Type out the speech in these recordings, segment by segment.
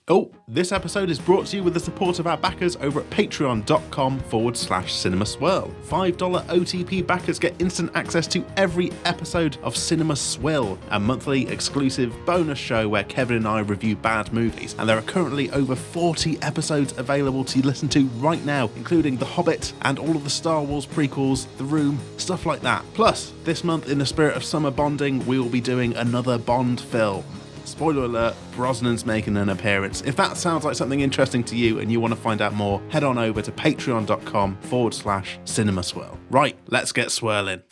Oh, this episode is brought to you with the support of our backers over at patreon.com/CinemaSwirl. $5 OTP backers get instant access to every episode of Cinema Swill, a monthly exclusive bonus show where Kevin and I review bad movies. And there are currently over 40 episodes available to listen to right now, including The Hobbit and all of the Star Wars prequels, The Room, stuff like that. Plus, this month, in the spirit of summer bonding, we will be doing another Bond film. Spoiler alert, Brosnan's making an appearance. If that sounds like something interesting to you and you want to find out more, head on over to patreon.com/CinemaSwirl. Right, let's get swirling.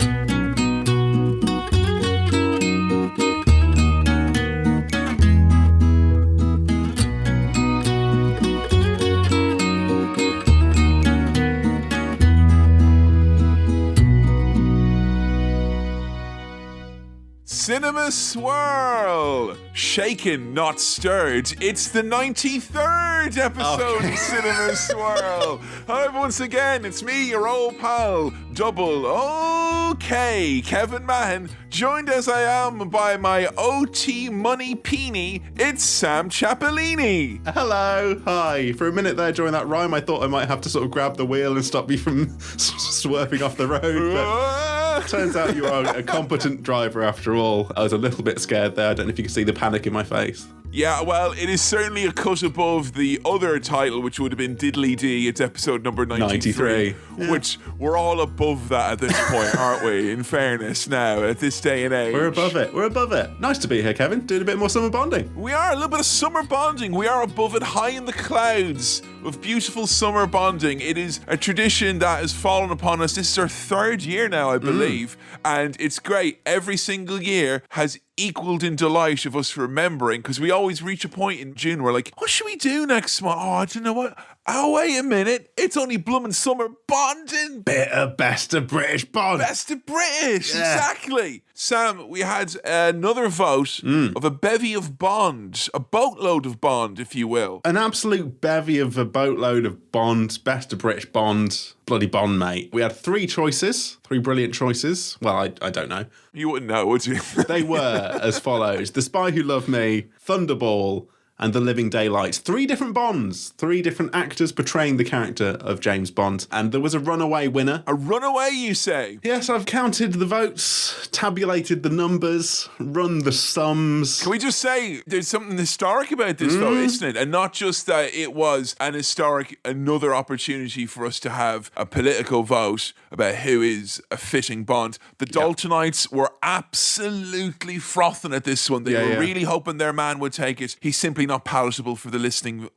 Cinema Swirl! Shaken, not stirred. It's the 93rd episode of Cinema Swirl. Hi, once again, it's me, your old pal, Double OK, Kevin Mahan, joined as I am by my OT Money Peony, it's Sam Ciappellini. Hello, hi. For a minute there during that rhyme, I thought I might have to sort of grab the wheel and stop you from swerving off the road, but turns out you are a competent driver after all. I was a little bit scared there. I don't know if you can see the panic in my face. Yeah, well, it is certainly a cut above the other title, which would have been Diddly Dee. It's episode number 93. Yeah. Which we're all above that at this point, aren't we? In fairness now, at this day and age. We're above it. We're above it. Nice to be here, Kevin. Doing a bit more summer bonding. We are a little bit of summer bonding. We are above it, high in the clouds of beautiful summer bonding. It is a tradition that has fallen upon us. This is our third year now, I believe. And it's great. Every single year has equaled in delight of us remembering, because we always reach a point in June where like, what should we do next month? Oh, I don't know what. Oh, wait a minute. It's only blooming summer bonding. Bit of best of British Bond. Best of British, exactly. Sam, we had another vote of a bevy of Bond, a boatload of Bond, if you will. An absolute bevy of a boatload of Bond, best of British Bond, bloody Bond, mate. We had three brilliant choices. Well, I don't know. You wouldn't know, would you? They were as follows: The Spy Who Loved Me, Thunderball, and The Living Daylights. Three different Bonds, three different actors portraying the character of James Bond. And there was a runaway winner. A runaway, you say? Yes, I've counted the votes, tabulated the numbers, run the sums. Can we just say there's something historic about this vote, isn't it? And not just that it was another opportunity for us to have a political vote about who is a fitting Bond. The Daltonites were absolutely frothing at this one. They were really hoping their man would take it. He's simply not palatable for the listening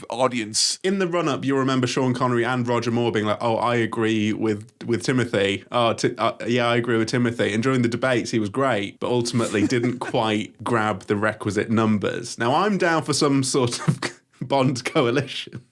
audience. In the run-up, you'll remember Sean Connery and Roger Moore being like, oh, I agree with Timothy. I agree with Timothy. And during the debates, he was great, but ultimately didn't quite grab the requisite numbers. Now, I'm down for some sort of Bond coalition.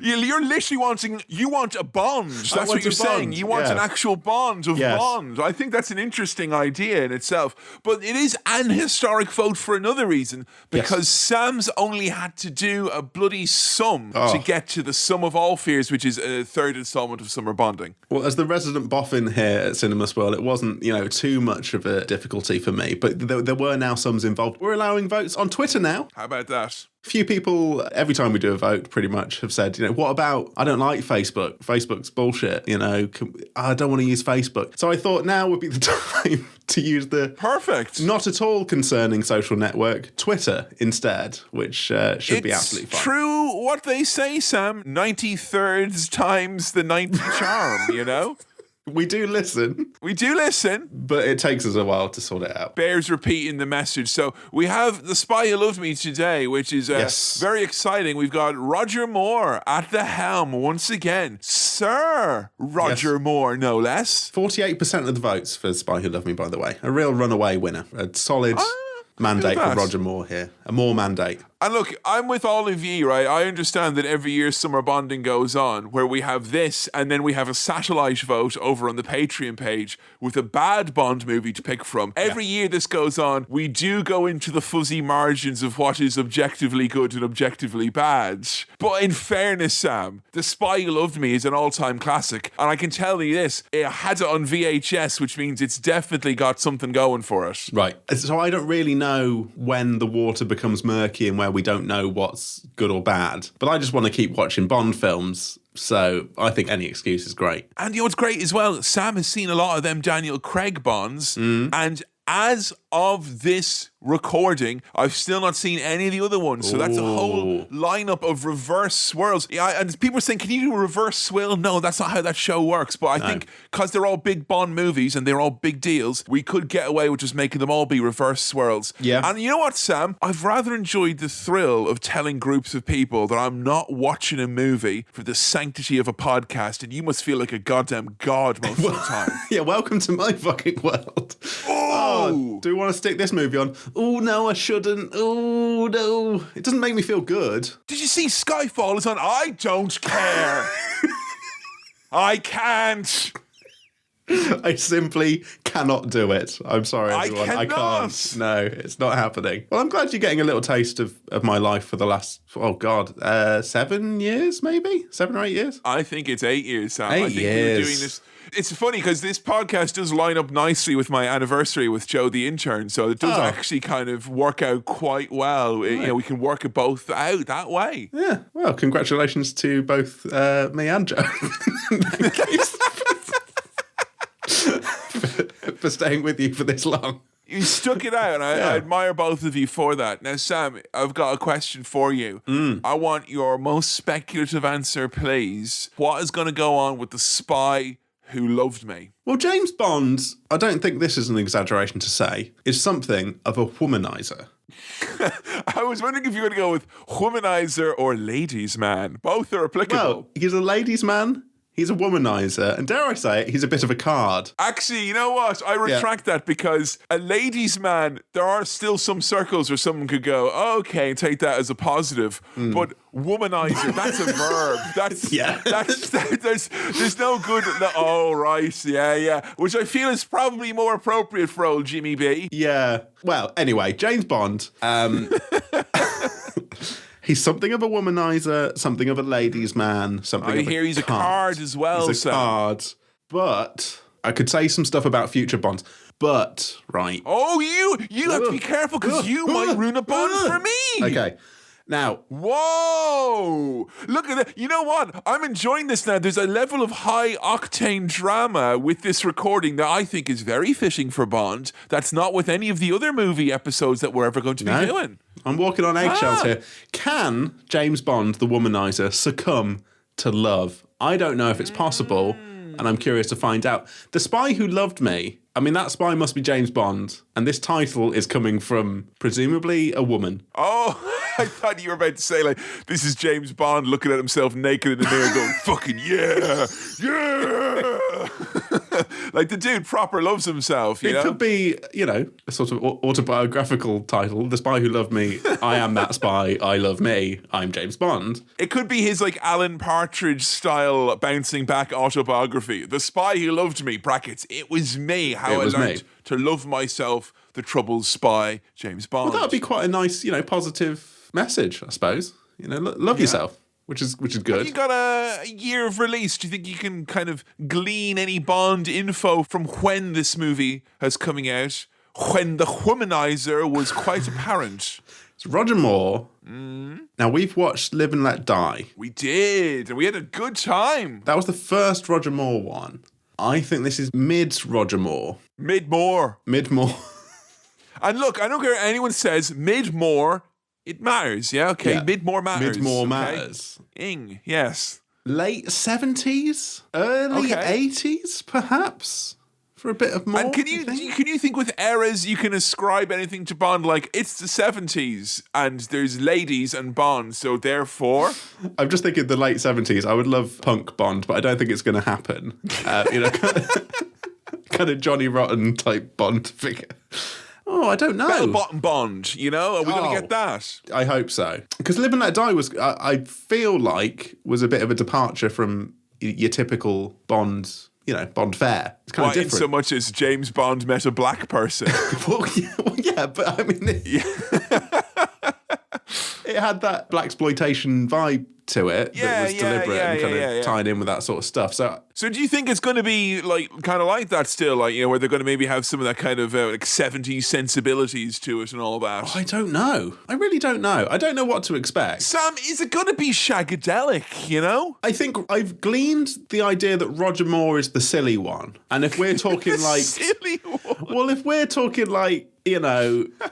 You're literally you want a Bond. That's what you're saying. You want an actual Bond of Bond. I think that's an interesting idea in itself. But it is an historic vote for another reason, because Sam's only had to do a bloody sum to get to the sum of all fears, which is a third installment of Summer Bonding. Well, as the resident boffin here at Cinema Swirl, it wasn't, too much of a difficulty for me, but there were now sums involved. We're allowing votes on Twitter now. How about that? Few people, every time we do a vote, pretty much have said, what about, I don't like Facebook. Facebook's bullshit, I don't want to use Facebook. So I thought now would be the time to use the not at all concerning social network, Twitter, instead, which should be absolutely fine. It's true what they say, Sam. 93rds times the 90 charm, We do listen. We do listen. But it takes us a while to sort it out. Bears repeating the message. So we have The Spy Who Loved Me today, which is very exciting. We've got Roger Moore at the helm once again. Sir Roger Moore, no less. 48% of the votes for The Spy Who Loved Me, by the way. A real runaway winner. A solid mandate for Roger Moore here. A Moore mandate. And look, I'm with all of you, right? I understand that every year summer bonding goes on, where we have this, and then we have a satellite vote over on the Patreon page with a bad Bond movie to pick from. Every year this goes on, we do go into the fuzzy margins of what is objectively good and objectively bad. But in fairness, Sam, The Spy Who Loved Me is an all-time classic, and I can tell you this, it had it on VHS, which means it's definitely got something going for it. Right. So I don't really know when the water becomes murky and where we don't know what's good or bad. But I just want to keep watching Bond films. So I think any excuse is great. And you know what's great as well? Sam has seen a lot of them Daniel Craig Bonds, and as of this recording, I've still not seen any of the other ones. So that's a whole lineup of reverse swirls. Yeah, and people are saying, can you do a reverse swirl? No, that's not how that show works. But I think because they're all big Bond movies and they're all big deals, we could get away with just making them all be reverse swirls. Yeah. And you know what, Sam? I've rather enjoyed the thrill of telling groups of people that I'm not watching a movie for the sanctity of a podcast, and you must feel like a goddamn god most of the time. Yeah, welcome to my fucking world. Oh, do you want to stick this movie on? Oh, no, I shouldn't. Oh, no. It doesn't make me feel good. Did you see Skyfall is on? I don't care. I can't. I simply cannot do it. I'm sorry, everyone. I can't. No, it's not happening. Well, I'm glad you're getting a little taste of my life for the last, 7 years, maybe? 7 or 8 years? I think it's 8 years, Sam. 8 I think years. we were doing this. It's funny because this podcast does line up nicely with my anniversary with Joe the intern, so it does actually kind of work out quite well. Right. You know, we can work it both out that way. Yeah. Well, congratulations to both me and Joe. for staying with you for this long. You stuck it out, and I admire both of you for that. Now, Sam, I've got a question for you. I want your most speculative answer, please. What is going to go on with the spy who loved me? Well, James Bond, I don't think this is an exaggeration to say, is something of a womanizer. I was wondering if you were going to go with womanizer or ladies' man. Both are applicable. Well, he's a ladies' man. He's a womanizer, and dare I say it, he's a bit of a card. Actually, you know what? I retract that, because a ladies' man, there are still some circles where someone could go, okay, and take that as a positive. But womanizer, that's a verb. There's no good. Oh, right, yeah. Which I feel is probably more appropriate for old Jimmy B. Yeah. Well, anyway, James Bond. He's something of a womanizer, something of a ladies' man, something of a he's a card as well. He's a card. But I could say some stuff about future Bonds. But, right. Oh, you have to be careful, because you might ruin a Bond for me. Okay. Now, whoa! Look at that. You know what? I'm enjoying this now. There's a level of high-octane drama with this recording that I think is very fitting for Bond. That's not with any of the other movie episodes that we're ever going to be doing. I'm walking on eggshells here. Can James Bond, the womanizer, succumb to love? I don't know if it's possible, and I'm curious to find out. The Spy Who Loved Me, I mean, that spy must be James Bond, and this title is coming from, presumably, a woman. Oh, I thought you were about to say, like, this is James Bond looking at himself naked in the mirror going, fucking yeah! Like, the dude proper loves himself, you know? It could be, a sort of autobiographical title. The Spy Who Loved Me, I am that spy, I love me, I'm James Bond. It could be his, like, Alan Partridge style bouncing back autobiography. The Spy Who Loved Me, brackets, it was me, how I learned to love myself, the troubled spy, James Bond. Well, that would be quite a nice, positive message, I suppose. Love yourself. Which is good. Have you got a year of release? Do you think you can kind of glean any Bond info from when this movie is coming out? When the womanizer was quite apparent. It's Roger Moore. Now, we've watched Live and Let Die. We did, and we had a good time. That was the first Roger Moore one. I think this is mid-Roger Moore. Mid-Moore. Mid-Moore. And look, I don't care what anyone says, mid-Moore, it matters, yeah? Okay, yeah. Mid-Moore matters. Mid-Moore matters. Yes. Late 70s? Early 80s, perhaps? For a bit of more. And can you think with eras you can ascribe anything to Bond, like it's the 70s and there's ladies and Bond, so therefore? I'm just thinking the late 70s. I would love punk Bond, but I don't think it's going to happen. Kind of Johnny Rotten type Bond figure. Oh, I don't know. Bell-bottom Bond, Are we going to get that? I hope so. Because Live and Let Die was, I feel like, was a bit of a departure from your typical Bond, Bond fare. It's kind of different. In so much as James Bond met a black person. well, yeah, but I mean... it had that blaxploitation vibe to it that was deliberate and kind of tied in with that sort of stuff. So do you think it's going to be kind of like that still, where they're going to maybe have some of that kind of 70s sensibilities to it and all that? I don't know. I really don't know. I don't know what to expect. Sam, is it going to be shagadelic, I think I've gleaned the idea that Roger Moore is the silly one. And if we're talking silly one? Well, if we're talking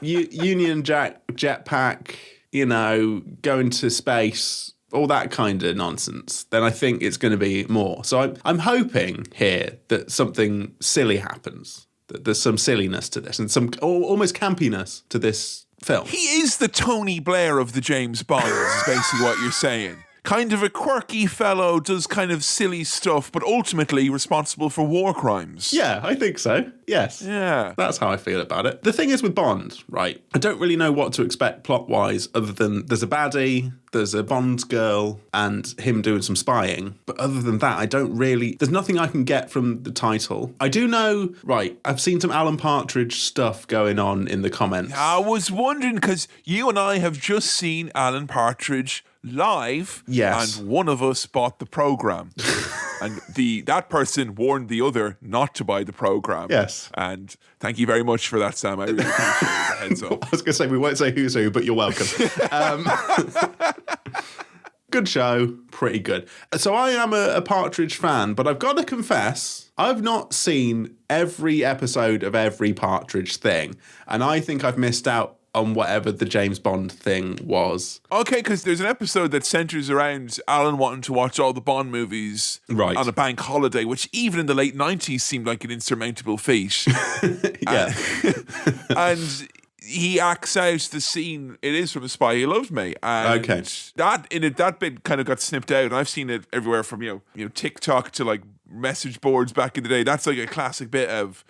Union Jack jetpack, going to space, all that kind of nonsense, then I think it's going to be more. So I'm hoping here that something silly happens, that there's some silliness to this and some almost campiness to this film. He is the Tony Blair of the James Bonds, is basically what you're saying. Kind of a quirky fellow, does kind of silly stuff, but ultimately responsible for war crimes. Yeah, I think so. Yes. Yeah. That's how I feel about it. The thing is with Bond, right, I don't really know what to expect plot-wise other than there's a baddie, there's a Bond girl, and him doing some spying. But other than that, there's nothing I can get from the title. I do know, right, I've seen some Alan Partridge stuff going on in the comments. I was wondering, because you and I have just seen Alan Partridge live, yes, and one of us bought the program, and that person warned the other not to buy the program. Yes, and thank you very much for that, Sam. I really appreciate the heads up. I was going to say we won't say who's who, but you're welcome. Good show, pretty good. So I am a Partridge fan, but I've got to confess, I've not seen every episode of every Partridge thing, and I think I've missed out on whatever the James Bond thing was. Okay, because there's an episode that centres around Alan wanting to watch all the Bond movies on a bank holiday, which even in the late 90s seemed like an insurmountable feat. Yeah. And he acts out the scene, it is from A Spy Who Loved Me. And that bit kind of got snipped out, and I've seen it everywhere from, TikTok to message boards back in the day. That's a classic bit of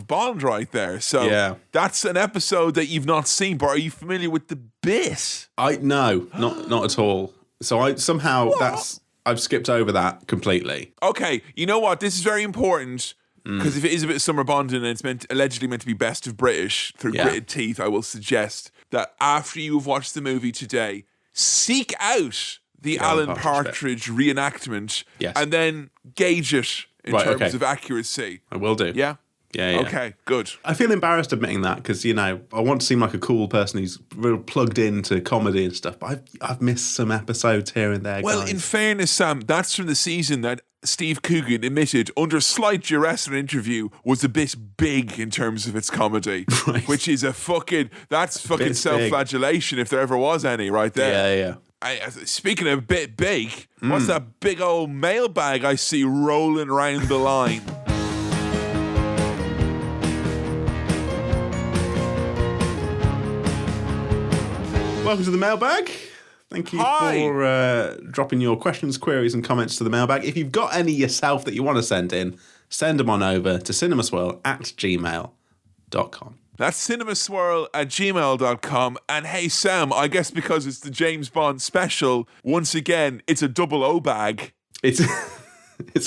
Bond right there. So that's an episode that you've not seen, but are you familiar with the bit? No, not at all. So I've skipped over that completely. Okay, you know what? This is very important, because if it is a bit of summer bonding and it's allegedly meant to be best of British through gritted teeth, I will suggest that after you have watched the movie today, seek out the Alan Partridge reenactment, and then gauge it in terms of accuracy. I will do. Yeah? Yeah. Okay, good. I feel embarrassed admitting that because, I want to seem like a cool person who's real plugged into comedy and stuff, but I've missed some episodes here and there, Well, in fairness, Sam, that's from the season that Steve Coogan admitted under slight duress in an interview was a bit big in terms of its comedy, which is that's fucking self-flagellation if there ever was any right there. Yeah. Speaking of a bit big, what's that big old mailbag I see rolling around the line? Welcome to the mailbag. Thank you for dropping your questions, queries, and comments to the mailbag. If you've got any yourself that you want to send in, send them on over to cinemaswirl@gmail.com. That's cinemaswirl@gmail.com. And hey, Sam, I guess because it's the James Bond special, once again, it's a double O bag. It's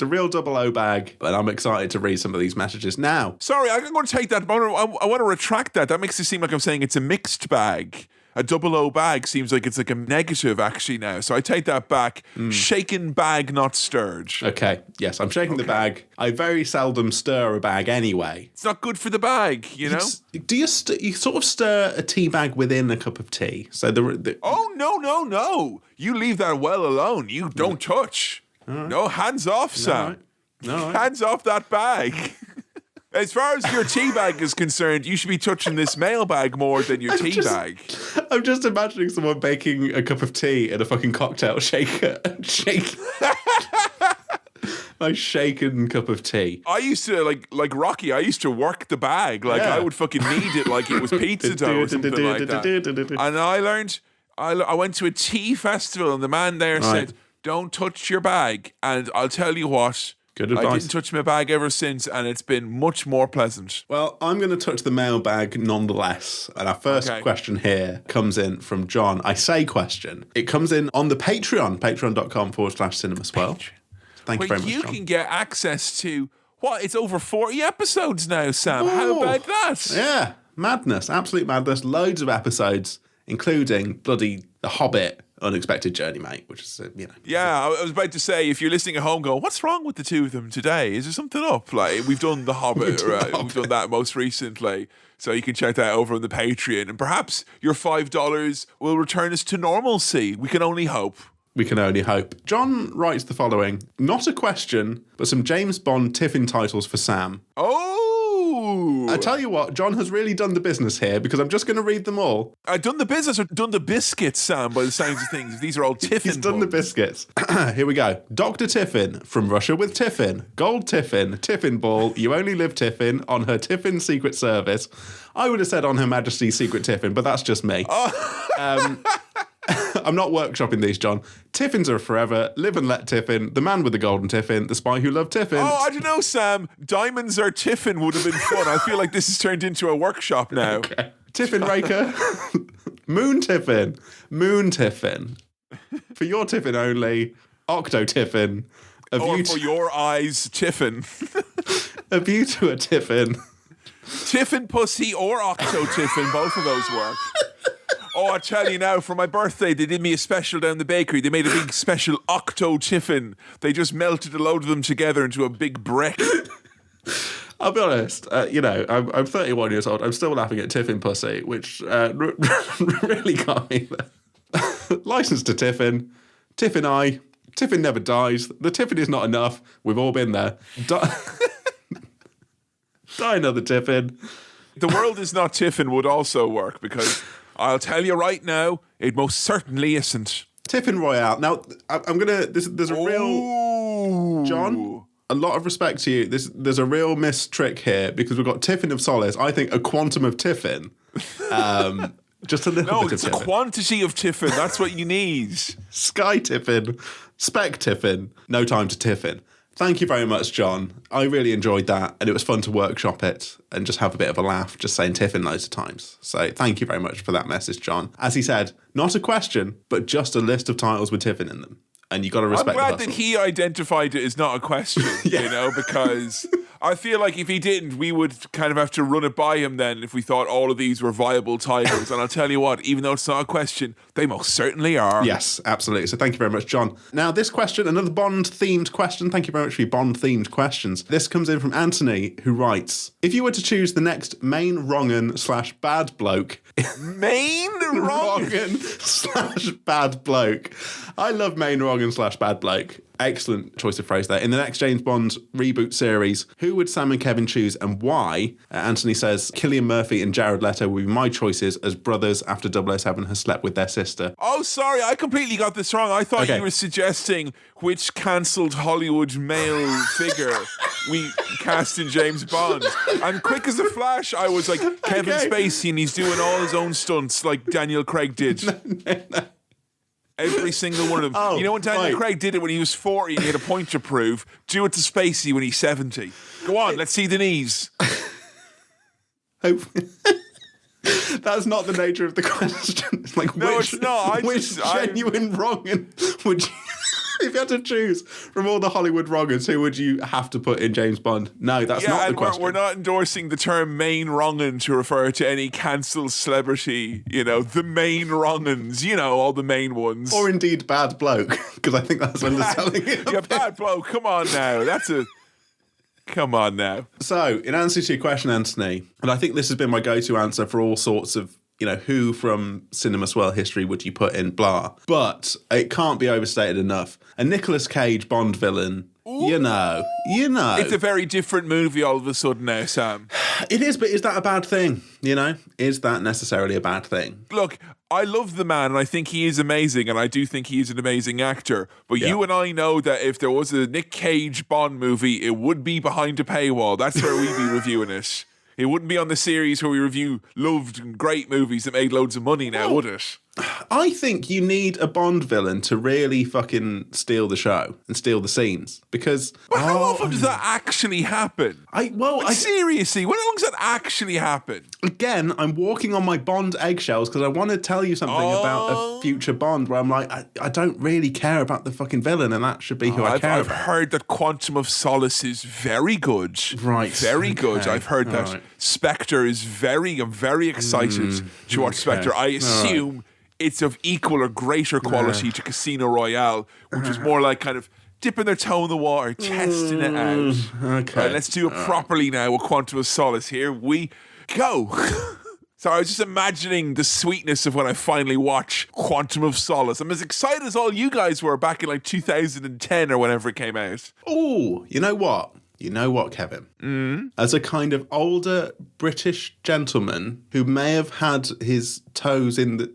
a real double O bag, but I'm excited to read some of these messages now. Sorry, I'm going to take that. I want to retract that. That makes it seem like I'm saying it's a mixed bag. A double O bag seems like it's a negative actually now. So I take that back. Shaken bag, not stirred. Okay. Yes, I'm shaking the bag. I very seldom stir a bag anyway. It's not good for the bag, know? Do you sort of stir a tea bag within a cup of tea? So Oh, no. You leave that well alone. You don't touch. Right. No, hands off, Sam. No. Hands off that bag. As far as your tea bag is concerned, you should be touching this mailbag more than your tea bag. I'm just imagining someone baking a cup of tea in a fucking cocktail shaker and shaking. A shaken cup of tea. I used to, like Rocky, I used to work the bag. I would fucking knead it like it was pizza dough or something like that. And I learned, I went to a tea festival and the man there said, don't touch your bag. And I'll tell you what, good advice. I didn't touch my bag ever since, and it's been much more pleasant. Well, I'm going to touch the mailbag nonetheless. And our first question here comes in from John. I say question. It comes in on the Patreon, patreon.com/cinemaswirl. Thank you very much, You John. can get access to, it's over 40 episodes now, Sam. How about that? Yeah, madness, absolute madness. Loads of episodes, including bloody The Hobbit, Unexpected Journey, mate, which is, Yeah, I was about to say, if you're listening at home going, what's wrong with the two of them today? Is there something up? Like, we've done The Hobbit, right? We've done that most recently. So you can check that over on the Patreon. And perhaps your $5 will return us to normalcy. We can only hope. We can only hope. John writes the following. Not a question, but some James Bond Tiffin titles for Sam. Oh! I tell you what, John has really done the business here because I'm just going to read them all. I've done the business or done the biscuits, Sam, by the sounds of things. These are all Tiffin. He's done the biscuits. Here we go. Dr. Tiffin, from Russia with Tiffin. Gold Tiffin, Tiffin Ball, you only live Tiffin, on her Tiffin Secret Service. I would have said on Her Majesty's Secret Tiffin, but that's just me. I'm not workshopping these, John. Tiffins are forever. Live and let Tiffin. The man with the golden Tiffin. The spy who loved Tiffin. Oh, I don't know, Sam. Diamonds are Tiffin would have been fun. I feel like this has turned into a workshop now. Okay. Tiffin Raker. Moon Tiffin. Moon Tiffin. For your Tiffin only. Octo Tiffin. Or for your eyes, Tiffin. A view to a Tiffin. Tiffin Pussy or Octo Tiffin. Both of those work. Oh, I tell you now, for my birthday, they did me a special down the bakery. They made a big special Octo Tiffin. They just melted a load of them together into a big brick. I'll be honest, I'm 31 years old. I'm still laughing at Tiffin Pussy, which really got me there. License to Tiffin. Tiffin I. Tiffin never dies. The Tiffin is not enough. We've all been there. Die another Tiffin. The world is not Tiffin would also work because... I'll tell you right now, it most certainly isn't. Tiffin Royale. Now, I'm going to... There's a real... John, a lot of respect to you. There's a real miss trick here because we've got Tiffin of Solace. I think a quantum of Tiffin. Just a little bit of Tiffin. No, it's a quantity of Tiffin. That's what you need. Sky Tiffin. Spec Tiffin. No time to Tiffin. Thank you very much, John. I really enjoyed that, and it was fun to workshop it and just have a bit of a laugh, just saying Tiffin loads of times. So thank you very much for that message, John. As he said, not a question, but just a list of titles with Tiffin in them. And you got to respect. I'm glad that he identified it as not a question, because I feel like if he didn't, we would kind of have to run it by him then if we thought all of these were viable titles. And I'll tell you what, even though it's not a question, they most certainly are. Yes, absolutely. So thank you very much, John. Now, this question, another Bond-themed question. Thank you very much for your Bond-themed questions. This comes in from Anthony, who writes, if you were to choose the next main wrong'un/bad bloke... Main wrong'un/bad bloke. I love main wrong'un/bad bloke. Excellent choice of phrase there. In the next James Bond reboot series, who would Sam and Kevin choose and why? Anthony says, Cillian Murphy and Jared Leto would be my choices as brothers after 007 has slept with their sister. Oh, sorry, I completely got this wrong. I thought you were suggesting which cancelled Hollywood male figure we cast in James Bond. And quick as a flash, I was like, Kevin Spacey, and he's doing all his own stunts like Daniel Craig did. No. Every single one of them. Oh, you know when Daniel Craig did it when he was 40 and he had a point to prove? Do it to Spacey when he's 70. Go on, let's see the knees. That's not the nature of the question. It's like, no, it's not. Which genuine wrong'un would you... If you had to choose from all the Hollywood wrong'uns, who would you have to put in James Bond? No, that's not the question. We're not endorsing the term main wrong'un to refer to any cancelled celebrity, the main wr'unguns, all the main ones. Or indeed bad bloke, because I think that's underselling it. Yeah, bad bloke, come on now. Come on now. So, in answer to your question, Anthony, and I think this has been my go-to answer for all sorts of who from Cinema Swirl history would you put in blah? But it can't be overstated enough. A Nicolas Cage Bond villain, you know. It's a very different movie all of a sudden now, Sam. It is, but is that a bad thing? Is that necessarily a bad thing? Look, I love the man and I think he is amazing and I do think he is an amazing actor. But you and I know that if there was a Nick Cage Bond movie, it would be behind a paywall. That's where we'd be reviewing it. It wouldn't be on the series where we review loved and great movies that made loads of money now, would it? I think you need a Bond villain to really fucking steal the show and steal the scenes because... But how often does that actually happen? Seriously, when long does that actually happen? Again, I'm walking on my Bond eggshells because I want to tell you something about a future Bond where I'm like, I don't really care about the fucking villain and that should be who I care about. I've heard that Quantum of Solace is very good. Right. Very good. I've heard that. Right. Spectre is I'm very excited to watch Spectre. I assume... it's of equal or greater quality to Casino Royale, which is more like kind of dipping their toe in the water, testing it out. Okay. Right, let's do it properly now with Quantum of Solace. Here we go. So I was just imagining the sweetness of when I finally watch Quantum of Solace. I'm as excited as all you guys were back in like 2010 or whenever it came out. Oh, you know what? You know what, Kevin? As a kind of older British gentleman who may have had his toes in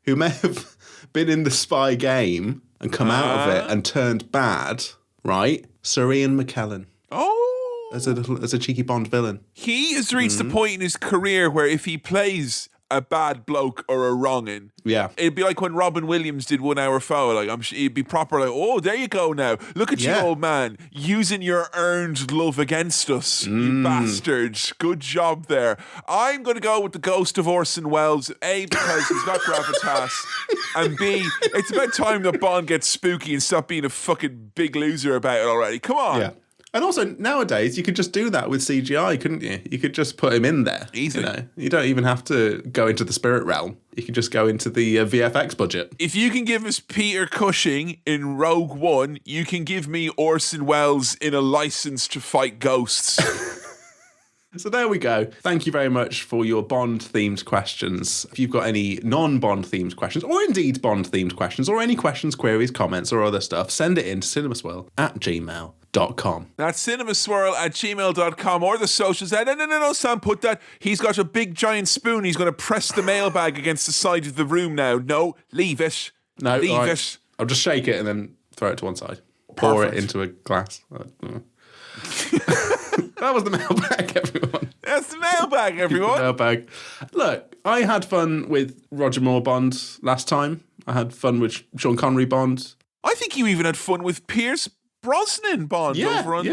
who may have been in the spy game and come out of it and turned bad, right? Sir Ian McKellen. Oh. As a cheeky Bond villain. He has reached the point in his career where if he plays a bad bloke or a wrongin', it'd be like when Robin Williams did 1 Hour Foe. Like, it'd be proper like, oh, there you go now. Look at you, old man, using your earned love against us, you bastard. Good job there. I'm going to go with the ghost of Orson Welles, A, because he's got gravitas, and B, it's about time that Bond gets spooky and stop being a fucking big loser about it already. Come on. Yeah. And also, nowadays, you could just do that with CGI, couldn't you? You could just put him in there. Easily. You know? You don't even have to go into the spirit realm. You can just go into the VFX budget. If you can give us Peter Cushing in Rogue One, you can give me Orson Welles in A License to Fight Ghosts. So there we go. Thank you very much for your Bond-themed questions. If you've got any non-Bond-themed questions, or indeed Bond-themed questions, or any questions, queries, comments, or other stuff, send it in to cinemaswirl@gmail.com. That's cinemaswirl@gmail.com or the socials. No, Sam, put that. He's got a big giant spoon. He's going to press the mailbag against the side of the room now. No, leave it. No, leave it. I'll just shake it and then throw it to one side. Pour it into a glass. That was the mailbag, everyone. That's the mailbag, everyone. The mailbag. Look, I had fun with Roger Moore Bond last time. I had fun with Sean Connery Bond. I think you even had fun with Pierce Brosnan Bond over on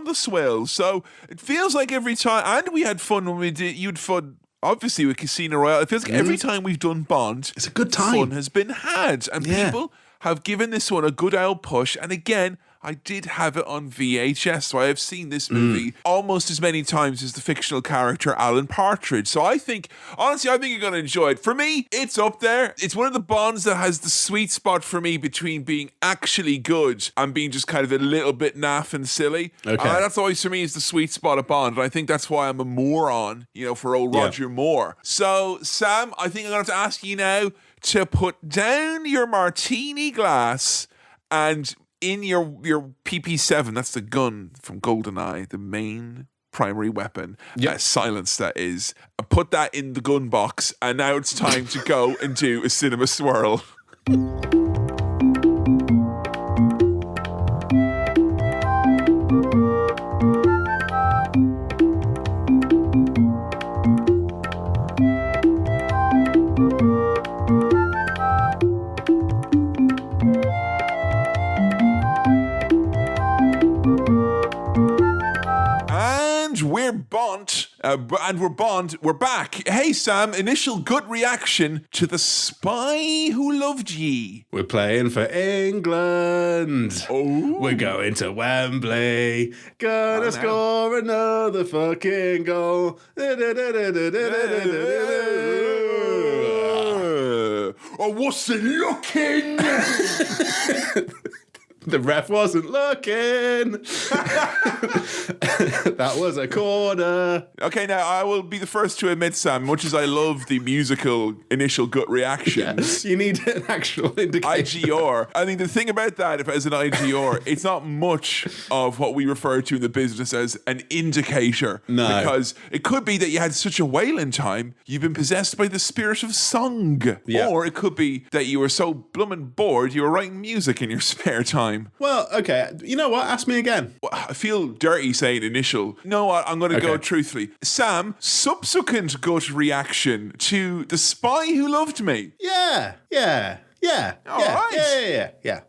the Swill. So it feels like every time, and we had fun when we did, you'd fun obviously with Casino Royale. It feels like every time we've done Bond, it's a good time. Fun has been had, and people have given this one a good old push. And again, I did have it on VHS, so I have seen this movie almost as many times as the fictional character Alan Partridge. So I think, honestly, you're going to enjoy it. For me, it's up there. It's one of the Bonds that has the sweet spot for me between being actually good and being just kind of a little bit naff and silly. Okay. That's always, for me, is the sweet spot of Bond. And I think that's why I'm a moron, for old Roger Moore. So, Sam, I think I'm going to have to ask you now to put down your martini glass and in your PP7, that's the gun from GoldenEye, the main primary weapon, silence that is. Put that in the gun box, and now it's time to go and do a cinema swirl. We're back. Hey, Sam, initial gut reaction to The Spy Who Loved Ye. We're playing for England. Oh. We're going to Wembley. Gonna score another fucking goal. I wasn't looking. The ref wasn't looking. That was a corner. Okay, now I will be the first to admit, Sam, much as I love the musical initial gut reaction, you need an actual indicator. IGR. I think the thing about that, if as an IGR, it's not much of what we refer to in the business as an indicator. No. Because it could be that you had such a wailing time, you've been possessed by the spirit of song. Yeah. Or it could be that you were so bloomin' bored, you were writing music in your spare time. Well, okay. You know what? Ask me again. I feel dirty saying initial. You know what? I'm going to go truthfully. Sam, subsequent gut reaction to The Spy Who Loved Me. Yeah. All right. Yeah.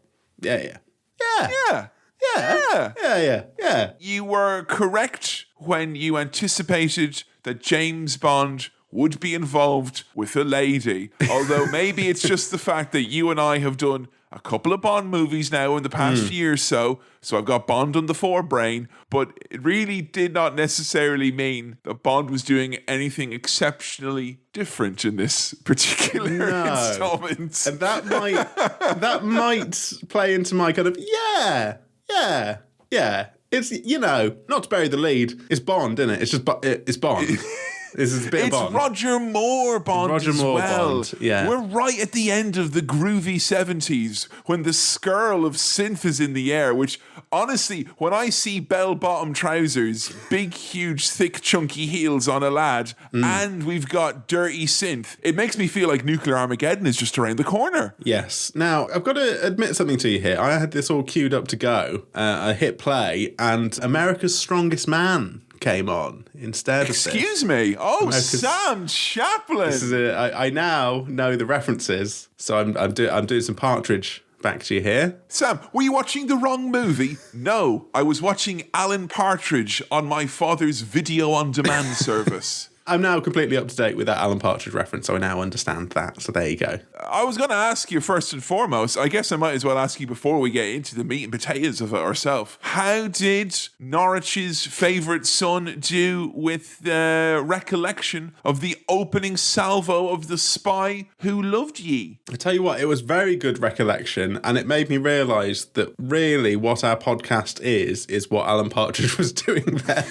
You were correct when you anticipated that James Bond would be involved with a lady. Although maybe it's just the fact that you and I have done a couple of Bond movies now in the past year or so. So I've got Bond on the forebrain, but it really did not necessarily mean that Bond was doing anything exceptionally different in this particular installment. And that might play into my kind of, yeah. It's, not to bury the lead, it's Bond, isn't it? It's just, it's Bond. This is a bit of Bond. It's Roger Moore Bond Roger as Moore well. Bond, yeah. We're right at the end of the groovy 70s when the skirl of synth is in the air, which, honestly, when I see bell-bottom trousers, big, huge, thick, chunky heels on a lad, and we've got dirty synth, it makes me feel like Nuclear Armageddon is just around the corner. Yes. Now, I've got to admit something to you here. I had this all queued up to go. I hit play, and America's Strongest Man came on instead of this. Excuse me? Oh, Sam Chaplin. This is I now know the references, so I'm doing some Partridge back to you here. Sam, were you watching the wrong movie? No, I was watching Alan Partridge on my father's video-on-demand service. I'm now completely up to date with that Alan Partridge reference, so I now understand that. So there you go. I was going to ask you first and foremost, I guess I might as well ask you before we get into the meat and potatoes of it ourselves. How did Norwich's favourite son do with the recollection of the opening salvo of The Spy Who Loved Ye? I tell you what, it was very good recollection, and it made me realise that really what our podcast is what Alan Partridge was doing there.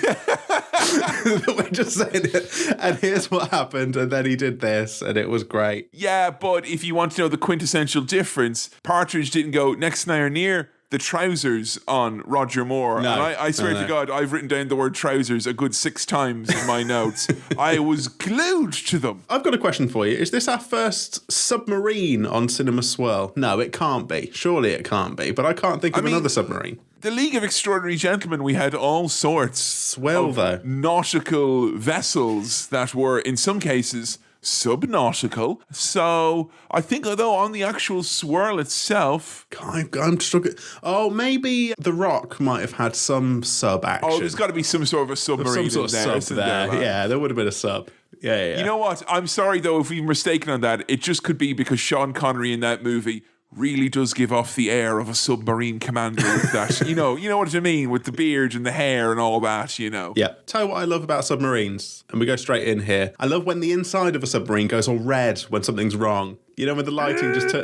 We're just saying it, and here's what happened, and then he did this, and it was great. Yeah, but if you want to know the quintessential difference, Partridge didn't go next nigh near the trousers on Roger Moore. No, and I swear to God, I've written down the word trousers a good 6 times in my notes. I was glued to them. I've got a question for you. Is this our first submarine on Cinema Swirl? No, it can't be. Surely it can't be, but I can't think of another submarine. The League of Extraordinary Gentlemen, we had all sorts of nautical vessels that were, in some cases, subnautical. So I think, although on the actual swirl itself, I'm struggling. Oh, maybe The Rock might have had some sub action. Oh, there's got to be some sort of a submarine some sort of sub there. Yeah, there would have been a sub. Yeah. You know what? I'm sorry though if we're mistaken on that. It just could be because Sean Connery in that movie really does give off the air of a submarine commander with that. you know what I mean, with the beard and the hair and all that, Yeah. Tell you what I love about submarines, and we go straight in here. I love when the inside of a submarine goes all red when something's wrong. When the lighting just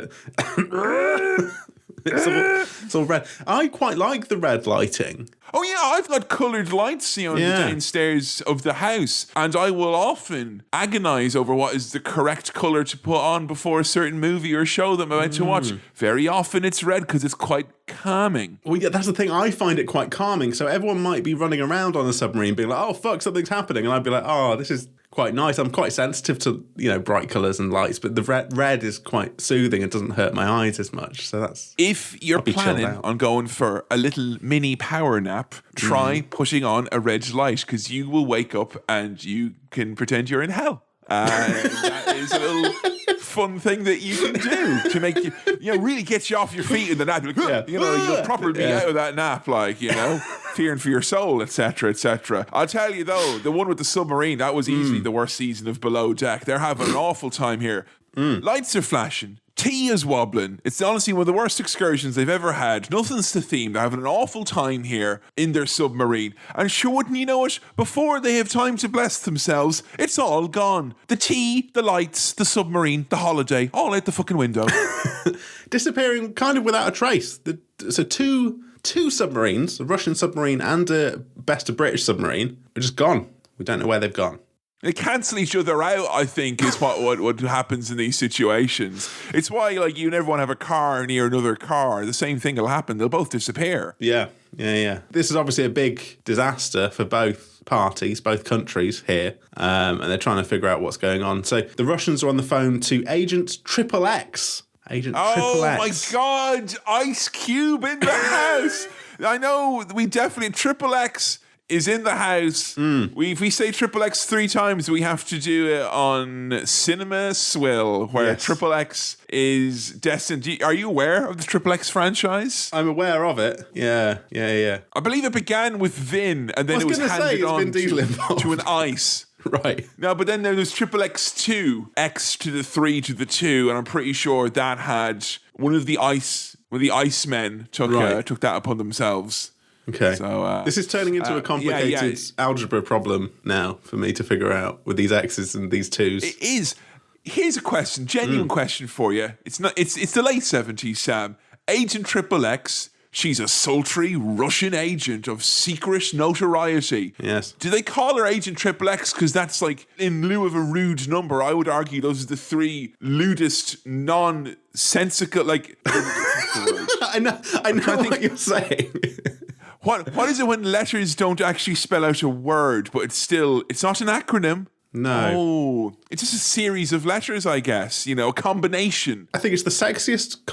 it's all red. I quite like the red lighting. Oh yeah, I've got coloured lights on the downstairs of the house, and I will often agonise over what is the correct colour to put on before a certain movie or show that I'm about to watch. Very often it's red because it's quite calming. Well, yeah, that's the thing. I find it quite calming. So everyone might be running around on a submarine being like, oh, fuck, something's happening. And I'd be like, oh, this is quite nice. I'm quite sensitive to, bright colours and lights, but the red is quite soothing. It doesn't hurt my eyes as much. So that's... If you're planning on going for a little mini power nap, try putting on a red light, because you will wake up and you can pretend you're in hell. That is a little fun thing that you can do to make you, really get you off your feet in the nap. You'll probably be out of that nap, fearing for your soul, etc., etc. I'll tell you though, the one with the submarine, that was easily the worst season of Below Deck. They're having an awful time here. Lights are flashing. Tea is wobbling. It's honestly one of the worst excursions they've ever had. Nothing's to theme. They're having an awful time here in their submarine. And sure, wouldn't you know it, before they have time to bless themselves, it's all gone. The tea, the lights, the submarine, the holiday, all out the fucking window. Disappearing kind of without a trace. So two submarines, a Russian submarine and a best of British submarine, are just gone. We don't know where they've gone. They cancel each other out, I think, is what happens in these situations. It's why, you never want to have a car near another car. The same thing will happen. They'll both disappear. Yeah. This is obviously a big disaster for both parties, both countries here, and they're trying to figure out what's going on. So the Russians are on the phone to Agent Triple X. Oh my God, Ice Cube in the house. I know, we definitely, Triple X is in the house. If we say Triple X 3 times, we have to do it on Cinema Swill, where Triple X is destined. Are you aware of the Triple X franchise? I'm aware of it. Yeah. I believe it began with Vin, and then it was handed on to an ice. Right. No, but then there was Triple X2, X to the 3 to the 2, and I'm pretty sure that had one of the Icemen took that upon themselves. Okay. So this is turning into a complicated algebra problem now for me to figure out with these X's and these 2's. It is. Here's a question, genuine question for you. It's the late 70s, Sam. Agent XXX. She's a sultry Russian agent of secret notoriety. Yes. Do they call her Agent XXX because that's like in lieu of a rude number? I would argue those are the 3 lewdest, nonsensical, like. I know what you're saying. What is it when letters don't actually spell out a word, but it's not an acronym? No. Oh, it's just a series of letters, I guess. A combination. I think it's the sexiest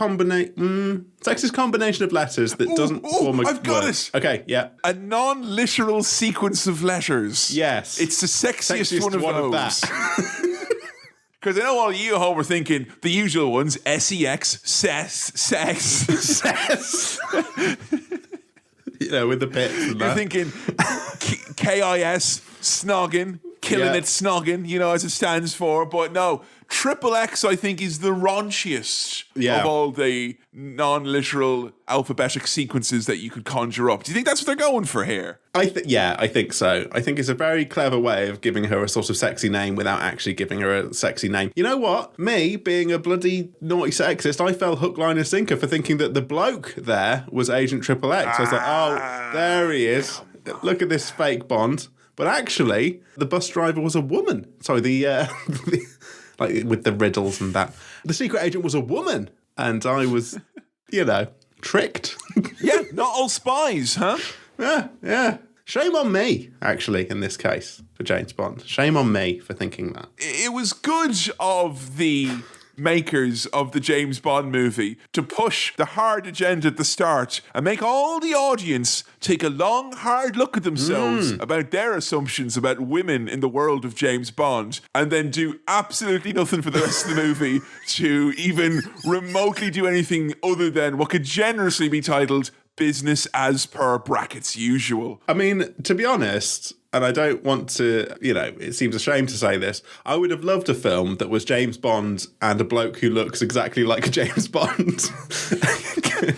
combination of letters that doesn't form a I've got word. it. Okay, yeah. A non-literal sequence of letters. Yes. It's the sexiest one of those. that. Because I know all you at home are thinking the usual ones: sex, sex. With the pits and You're that. thinking KIS, snogging. Killing it, snogging, as it stands for. But no, XXX, I think, is the raunchiest of all the non-literal alphabetic sequences that you could conjure up. Do you think that's what they're going for here? I think so. I think it's a very clever way of giving her a sort of sexy name without actually giving her a sexy name. You know what? Me, being a bloody naughty sexist, I fell hook, line and sinker for thinking that the bloke there was Agent XXX. I was like, oh, there he is. Look at this fake Bond. But actually, the bus driver was a woman. Sorry, like with the riddles and that. The secret agent was a woman. And I was, tricked. Yeah, not all spies, huh? Yeah. Shame on me, actually, in this case, for James Bond. Shame on me for thinking that. It was good of the makers of the James Bond movie to push the hard agenda at the start and make all the audience take a long, hard look at themselves about their assumptions about women in the world of James Bond, and then do absolutely nothing for the rest of the movie to even remotely do anything other than what could generously be titled business as per brackets usual. I mean, to be honest, and I don't want to, it seems a shame to say this, I would have loved a film that was James Bond and a bloke who looks exactly like James Bond,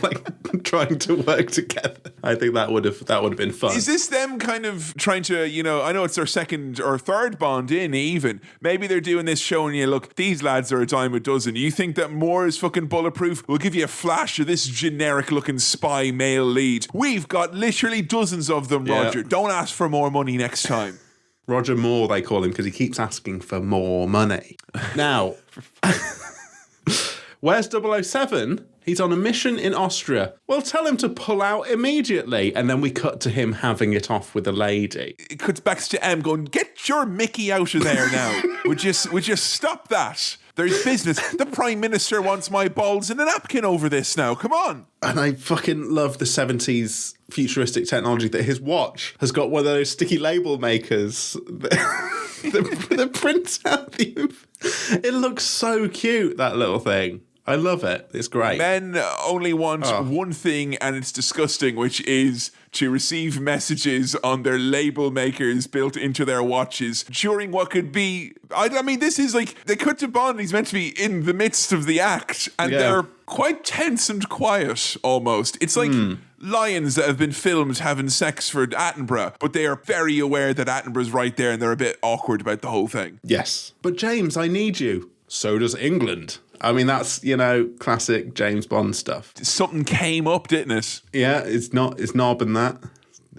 like trying to work together. I think that would have been fun. Is this them kind of trying to, I know it's their second or third Bond in even. Maybe they're doing this showing you, look, these lads are a dime a dozen. You think that more is fucking bulletproof? We'll give you a flash of this generic looking spy male lead. We've got literally dozens of them, Roger. Don't ask for more money next time. Roger Moore, they call him, because he keeps asking for more money. Now, where's 007? He's on a mission in Austria. Well, tell him to pull out immediately. And then we cut to him having it off with a lady. It cuts back to M going, get your Mickey out of there now. Would you stop that? There's business. The Prime Minister wants my balls in a napkin over this now. Come on. And I fucking love the 70s futuristic technology that his watch has got one of those sticky label makers that prints out the... It looks so cute, that little thing. I love it. It's great. Men only want one thing, and it's disgusting, which is to receive messages on their label makers built into their watches during what could be... I mean, this is like... They cut to Bond, and he's meant to be in the midst of the act, and they're quite tense and quiet, almost. It's like... lions that have been filmed having sex for Attenborough, but they are very aware that Attenborough's right there and they're a bit awkward about the whole thing. Yes. But James, I need you. So does England. I mean, that's, classic James Bond stuff. Something came up, didn't it? Yeah, it's Nob and that.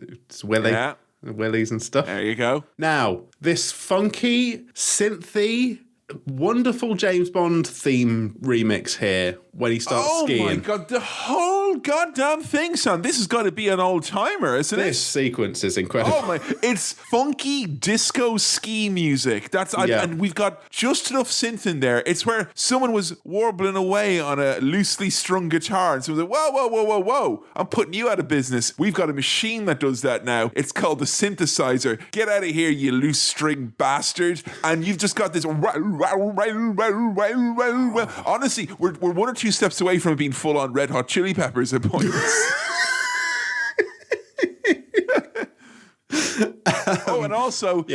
It's Willie. Yeah. Willies and stuff. There you go. Now, this funky, synthy, wonderful James Bond theme remix here when he starts skiing. Oh my God, the whole goddamn thing, son. This has got to be an old-timer, isn't it? This sequence is incredible. Oh my, it's funky disco ski music. And we've got just enough synth in there. It's where someone was warbling away on a loosely strung guitar and someone's like, whoa, I'm putting you out of business. We've got a machine that does that now. It's called the synthesizer. Get out of here, you loose string bastard. And you've just got this... Honestly, we're one or two steps away from it being full-on Red Hot Chili Peppers at points. And also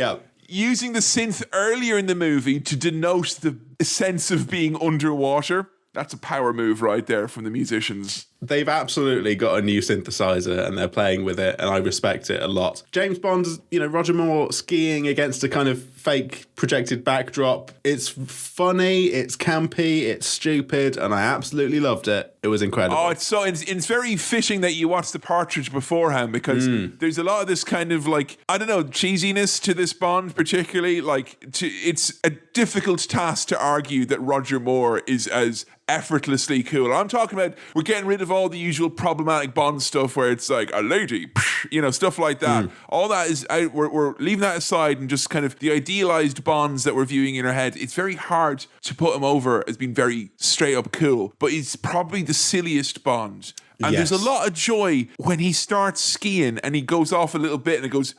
using the synth earlier in the movie to denote the sense of being underwater. That's a power move right there from the musicians. They've absolutely got a new synthesizer and they're playing with it, and I respect it a lot. James Bond, Roger Moore skiing against a kind of fake projected backdrop. It's funny, it's campy, it's stupid, and I absolutely loved it. It was incredible. Oh, it's very fitting that you watched The Partridge beforehand, because there's a lot of this kind of cheesiness to this Bond, particularly. It's a difficult task to argue that Roger Moore is as effortlessly cool. I'm talking about, we're getting rid of all the usual problematic Bond stuff where it's like a lady, stuff like that. All that is out. We're leaving that aside, and just kind of the idealized Bonds that we're viewing in our head. It's very hard to put him over as being very straight up cool, but he's probably the silliest Bond. And there's a lot of joy when he starts skiing and he goes off a little bit and it goes,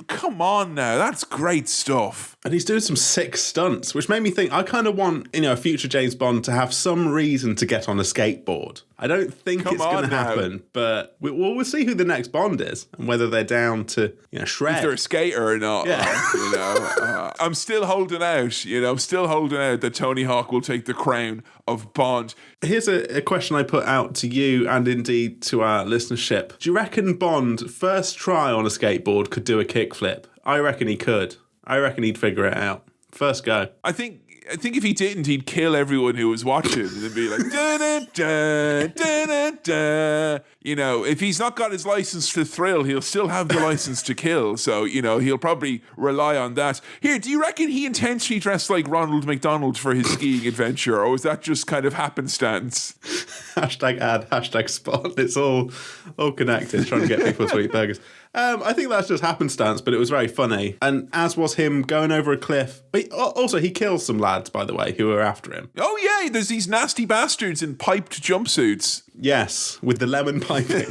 come on now, that's great stuff. And he's doing some sick stunts, which made me think, I kind of want, a future James Bond to have some reason to get on a skateboard. I don't think it's going to happen, but we'll see who the next Bond is and whether they're down to, shred. If they're a skater or not. Yeah. I'm still holding out, that Tony Hawk will take the crown of Bond. Here's a question I put out to you and indeed to our listenership. Do you reckon Bond, first try on a skateboard, could do a kickflip? I reckon he could. I reckon he'd figure it out. First go. I think if he didn't, he'd kill everyone who was watching and be like, da da da da da. If he's not got his license to thrill, he'll still have the license to kill. So, he'll probably rely on that. Here, do you reckon he intentionally dressed like Ronald McDonald for his skiing adventure, or was that just kind of happenstance? #ad, #spot. It's all connected, trying to get people to eat burgers. I think that's just happenstance, but it was very funny. And as was him going over a cliff. But also, he kills some lads, by the way, who are after him. Oh, yeah, there's these nasty bastards in piped jumpsuits. Yes, with the lemon piping.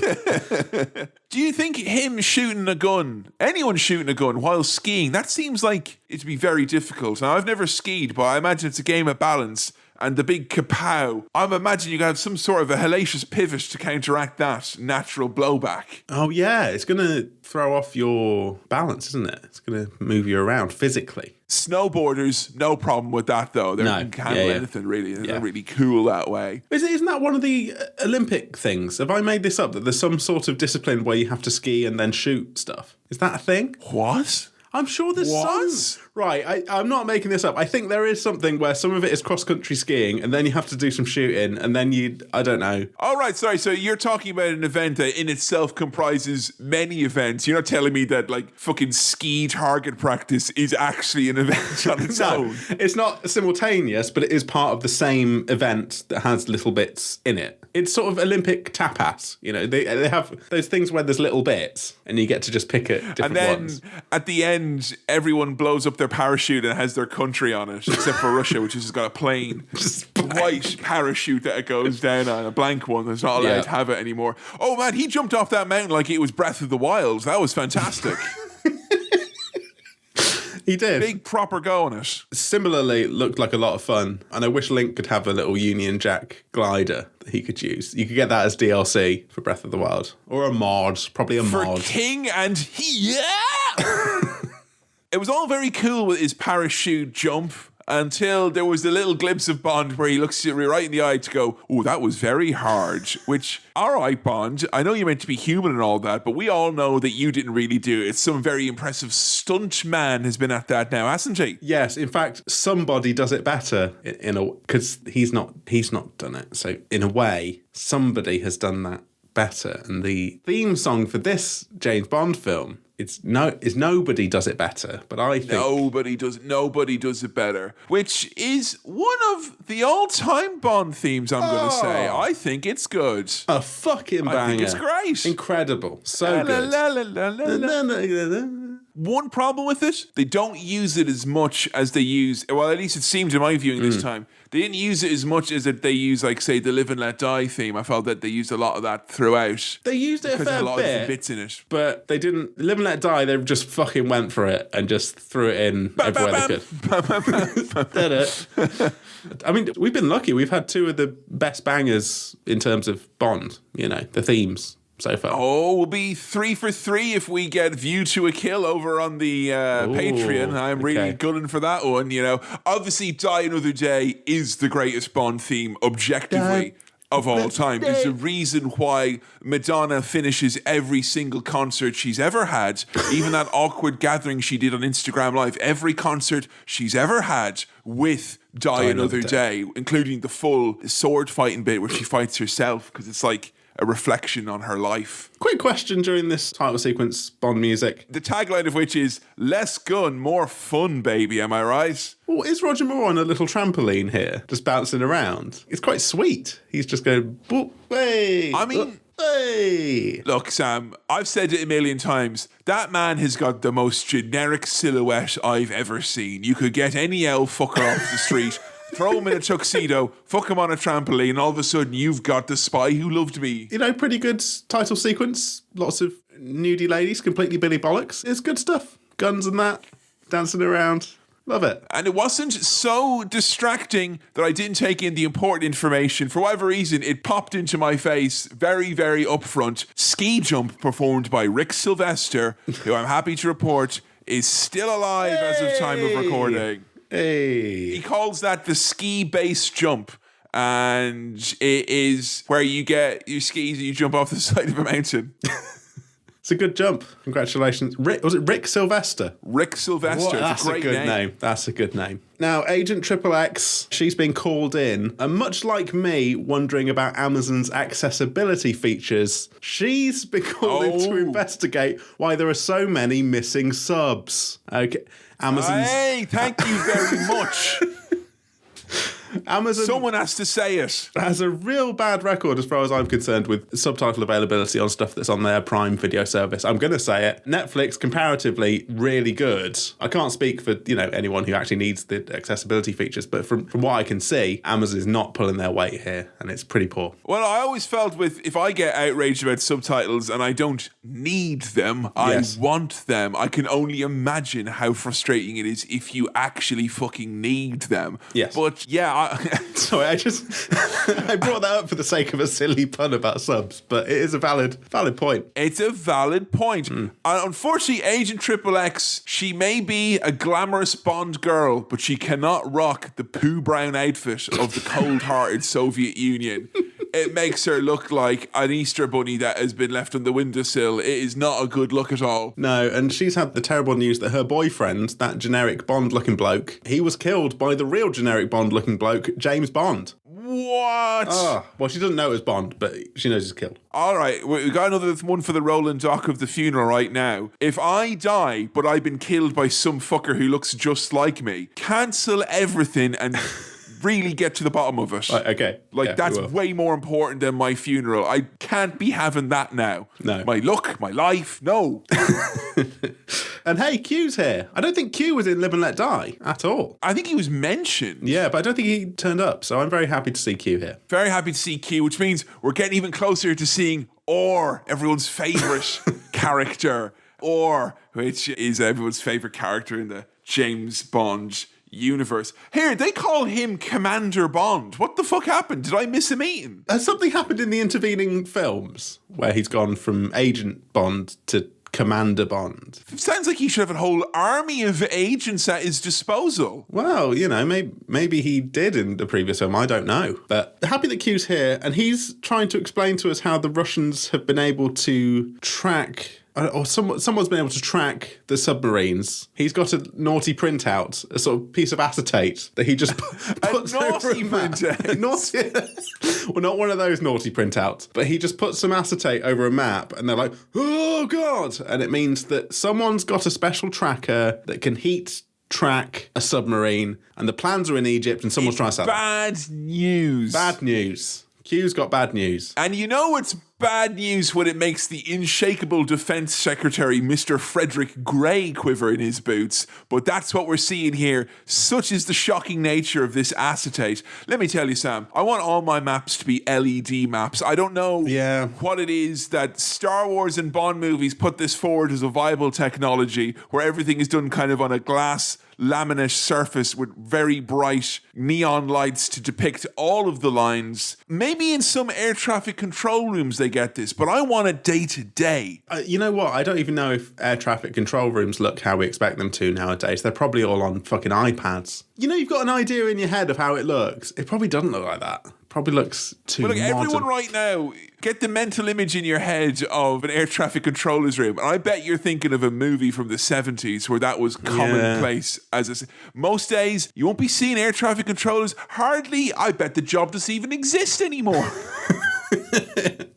Do you think him shooting a gun, anyone shooting a gun while skiing, that seems like it'd be very difficult. Now, I've never skied, but I imagine it's a game of balance. And the big kapow, I'm imagining you have some sort of a hellacious pivot to counteract that natural blowback. Oh, yeah. It's going to throw off your balance, isn't it? It's going to move you around physically. Snowboarders, no problem with that, though. They can handle anything, really. They're really cool that way. Isn't that one of the Olympic things? Have I made this up, that there's some sort of discipline where you have to ski and then shoot stuff? Is that a thing? What? I'm sure there's some. Right, I'm not making this up. I think there is something where some of it is cross-country skiing, and then you have to do some shooting, and then I don't know. Oh, right, sorry. So you're talking about an event that in itself comprises many events. You're not telling me that, fucking ski target practice is actually an event on its own. It's not simultaneous, but it is part of the same event that has little bits in it. It's sort of Olympic tapas. They have those things where there's little bits, and you get to just pick at different ones. And then at the end, everyone blows up their parachute and has their country on it, except for Russia, which has got a plain white parachute that it goes down on, a blank one that's not allowed to have it anymore. Oh man, he jumped off that mountain like it was Breath of the Wild. That was fantastic. He did. Big proper go on it. Similarly, looked like a lot of fun. And I wish Link could have a little Union Jack glider that he could use. You could get that as DLC for Breath of the Wild. Or a mod. Probably a mod. For King and It was all very cool with his parachute jump until there was the little glimpse of Bond where he looks you right in the eye to go, oh, that was very hard. Which, all right, Bond, I know you're meant to be human and all that, but we all know that you didn't really do it. Some very impressive stunt man has been at that now, hasn't he? Yes, in fact, somebody does it better because he's not done it. So in a way, somebody has done that better. And the theme song for this James Bond film is Nobody Does It Better, but I think nobody does it better, which is one of the all-time Bond themes. I'm going to say I think it's good. A fucking banger. I think it's great, incredible, so good. One problem with it, they don't use it as much as they use, well, at least it seemed in my viewing this time, they didn't use it as much as they use, say, the Live and Let Die theme. I felt that they used a lot of that throughout. They used it a fair a lot bit, of bits in it. But they didn't, Live and Let Die, they just fucking went for it and just threw it in everywhere they could. Did it. I mean, we've been lucky. We've had two of the best bangers in terms of Bond, the themes. so far. Oh, we'll be 3 for 3 if we get View to a Kill over on the Patreon. I'm really gunning for that one, you know. Obviously, Die Another Day is the greatest Bond theme, objectively, of all time. There's a reason why Madonna finishes every single concert she's ever had, even that awkward gathering she did on Instagram Live, every concert she's ever had with Die Another Day, including the full sword fighting bit where she fights herself, because it's like a reflection on her life. Quick question during this title sequence, Bond music. The tagline of which is, less gun, more fun, baby, am I right? Well, is Roger Moore on a little trampoline here, just bouncing around? It's quite sweet. He's just going, boop, hey. I mean, hey. Look, Sam, I've said it a million times. That man has got the most generic silhouette I've ever seen. You could get any elf fucker off the street, throw him in a tuxedo, fuck him on a trampoline, and all of a sudden you've got the spy who loved me. You know, pretty good title sequence. Lots of nudie ladies, completely Billy Bollocks. It's good stuff. Guns and that, dancing around. Love it. And it wasn't so distracting that I didn't take in the important information. For whatever reason, it popped into my face very, very upfront. Ski jump performed by Rick Sylvester, who I'm happy to report is still alive as of time of recording. Hey. He calls that the ski base jump. And it is where you get your skis and you jump off the side of a mountain. It's a good jump. Congratulations. Was it Rick Sylvester? Rick Sylvester. That's a good name. That's a good name. Now, Agent Triple X, she's been called in, and much like me wondering about Amazon's accessibility features, she's been called in to investigate why there are so many missing subs. Okay, Amazon's... Hey, thank you very much. Amazon Someone has to say it. Has a real bad record as far as I'm concerned with subtitle availability on stuff that's on their Prime Video service. I'm going to say it. Netflix, comparatively, really good. I can't speak for, anyone who actually needs the accessibility features, but from what I can see, Amazon is not pulling their weight here, and it's pretty poor. Well, I always felt if I get outraged about subtitles and I don't need them, yes. I want them. I can only imagine how frustrating it is if you actually fucking need them. Yes. But yeah, sorry, I brought that up for the sake of a silly pun about subs, but it is a valid point. It's a valid point. Unfortunately, Agent Triple X, she may be a glamorous Bond girl, but she cannot rock the poo brown outfit of the cold-hearted Soviet Union. It makes her look like an Easter bunny that has been left on the windowsill. It is not a good look at all. No, and she's had the terrible news that her boyfriend, that generic Bond-looking bloke, he was killed by the real generic Bond-looking bloke, James Bond. What? Oh, well, she doesn't know it was Bond, but she knows he's killed. All right, we got another one for the rolling dock of the funeral right now. If I die, but I've been killed by some fucker who looks just like me, cancel everything and really get to the bottom of it. Right, okay. That's way more important than my funeral. I can't be having that now. No. My look, my life, no. And hey, Q's here. I don't think Q was in Live and Let Die at all. I think he was mentioned. Yeah, but I don't think he turned up, so I'm very happy to see Q here. Very happy to see Q, which means we're getting even closer to seeing everyone's favourite character, which is everyone's favourite character in the James Bond universe. Here, they call him Commander Bond. What the fuck happened? Did I miss a meeting? Has something happened in the intervening films where he's gone from Agent Bond to Commander Bond? It sounds like he should have a whole army of agents at his disposal. Well, maybe he did in the previous film. I don't know. But happy that Q's here, and he's trying to explain to us how the Russians have been able to track... or someone's been able to track the submarines. He's got a naughty printout, a sort of piece of acetate that he just puts over a map. Naughty. Well, not one of those naughty printouts, but he just puts some acetate over a map, and they're like, oh God! And it means that someone's got a special tracker that can heat track a submarine, and the plans are in Egypt, and someone's trying to sell them. Bad news. Bad news. Q's got bad news. And you know it's bad news when it makes the unshakable Defense Secretary Mr. Frederick Gray quiver in his boots. But that's what we're seeing here. Such is the shocking nature of this acetate. Let me tell you, Sam, I want all my maps to be LED maps. I don't know what it is that Star Wars and Bond movies put this forward as a viable technology where everything is done kind of on a glass laminate surface with very bright neon lights to depict all of the lines. Maybe in some air traffic control rooms they get this, but I want it day to day. You know what? I don't even know if air traffic control rooms look how we expect them to nowadays. They're probably all on fucking iPads. You know, you've got an idea in your head of how it looks. It probably doesn't look like that. Probably looks too But look, modern. everyone right now, get the mental image in your head of an air traffic controller's room. And I bet you're thinking of a movie from the 70s where that was commonplace. Most days, you won't be seeing air traffic controllers. Hardly. I bet the job doesn't even exist anymore.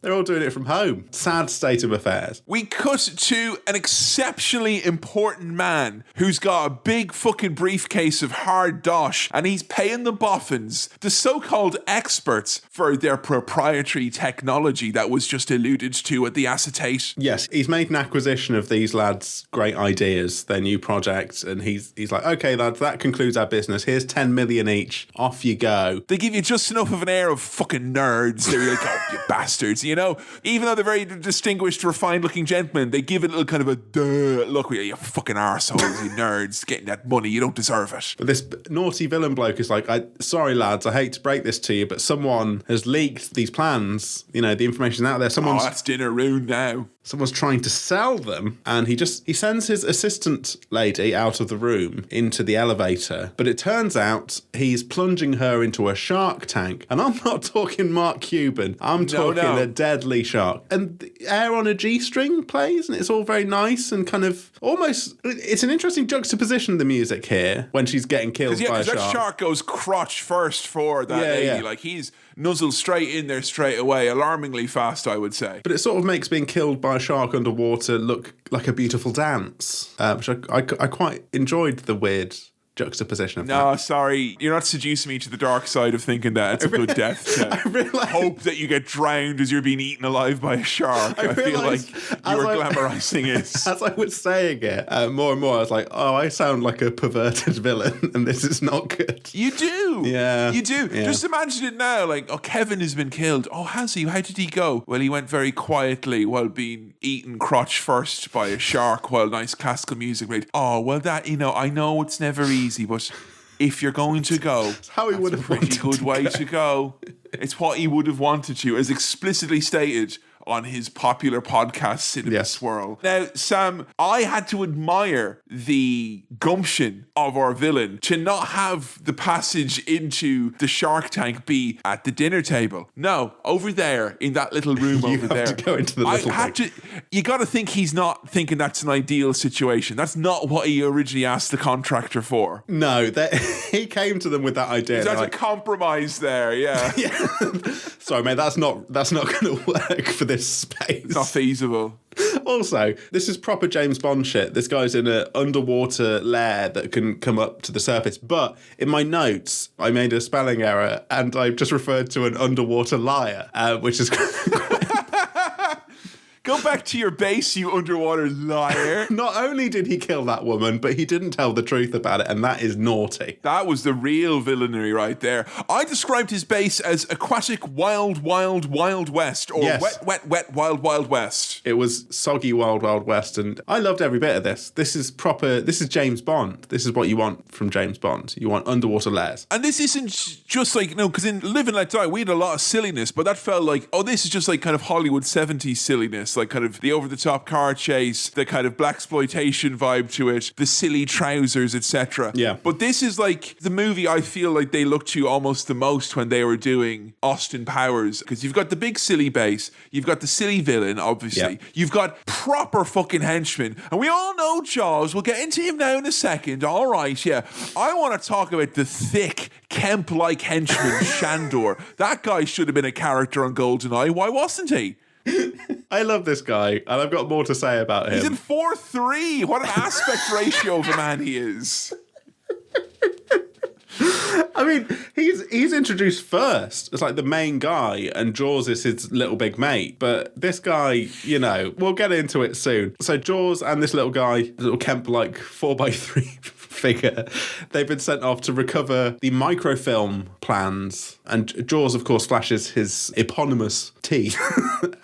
They're all doing it from home. Sad state of affairs. We cut to an exceptionally important man who's got a big fucking briefcase of hard dosh, and he's paying the boffins, the so-called experts, for their proprietary technology that was just alluded to at the acetate. Yes, he's made an acquisition of these lads' great ideas, their new project, and he's like, okay, lads, that concludes our business. Here's 10 million each. Off you go. They give you just enough of an air of fucking nerds. They're like, oh, you bastards, you know? Even though they're very distinguished, refined-looking gentlemen, they give it a little kind of a duh look. You fucking arseholes, you nerds, getting that money, you don't deserve it. But this naughty villain bloke is like, sorry, lads, I hate to break this to you, but someone has leaked these plans. You know, the information's out there. That's dinner ruined now. Someone's trying to sell them, and he sends his assistant lady out of the room into the elevator, but it turns out he's plunging her into a shark tank. And I'm not talking Mark Cuban, I'm talking a deadly shark. And the air on a G-string plays, and it's all very nice and kind of almost, it's an interesting juxtaposition of the music here when she's getting killed by a shark. That shark goes crotch first for that lady. Yeah. Like, he's nuzzled straight in there straight away, alarmingly fast, I would say. But it sort of makes being killed by a shark underwater look like a beautiful dance, which I quite enjoyed the weird juxtaposition of that. No, sorry, you're not seducing me to the dark side of thinking that it's a good death. I hope that you get drowned as you're being eaten alive by a shark. I feel like you were glamorizing it. As I was saying it, more and more I was like, oh, I sound like a perverted villain and this is not good. You do. Yeah. You do. Yeah. Just imagine it now, like, oh, Kevin has been killed. Oh, has he? How did he go? Well, he went very quietly while being eaten crotch first by a shark while nice classical music played. Oh, well, that, you know, I know it's never easy, but if you're going to go, it's how he would have wanted to go. Pretty good way to go. It's what he would have wanted to, as explicitly stated on his popular podcast, Cinema Swirl. Now, Sam, I had to admire the gumption of our villain to not have the passage into the shark tank be at the dinner table. No, over there, in that little room over there. You have to go into the little you got to think he's not thinking that's an ideal situation. That's not what he originally asked the contractor for. No, he came to them with that idea. There's a compromise there, yeah. Sorry, mate, that's not going to work for this space. It's not feasible. Also, this is proper James Bond shit. This guy's in an underwater lair that can come up to the surface. But in my notes, I made a spelling error and I just referred to an underwater liar, which is Go back to your base, you underwater liar. Not only did he kill that woman, but he didn't tell the truth about it, and that is naughty. That was the real villainy right there. I described his base as aquatic wild, wild, wild west, or wet, wild, wild west. It was soggy wild, wild west, and I loved every bit of this. This is James Bond. This is what you want from James Bond. You want underwater lairs. And this isn't just like, because in Live and Let Die, we had a lot of silliness, but that felt like, this is just like kind of Hollywood 70s silliness, like kind of the over-the-top car chase, the kind of blaxploitation vibe to it, the silly trousers, etc. Yeah. But this is like the movie I feel like they looked to almost the most when they were doing Austin Powers, because you've got the big silly base, you've got the silly villain, obviously, you've got proper fucking henchmen, and we all know Jaws. We'll get into him now in a second. All right, yeah. I want to talk about the thick, Kemp-like henchman Shandor. That guy should have been a character on GoldenEye. Why wasn't he? I love this guy, and I've got more to say about him. He's in 4:3. What an aspect ratio of a man he is. I mean, he's introduced first as like the main guy, and Jaws is his little big mate. But this guy, we'll get into it soon. So Jaws and this little guy, little Kemp-like 4x3 figure, they've been sent off to recover the microfilm plans. And Jaws, of course, flashes his eponymous teeth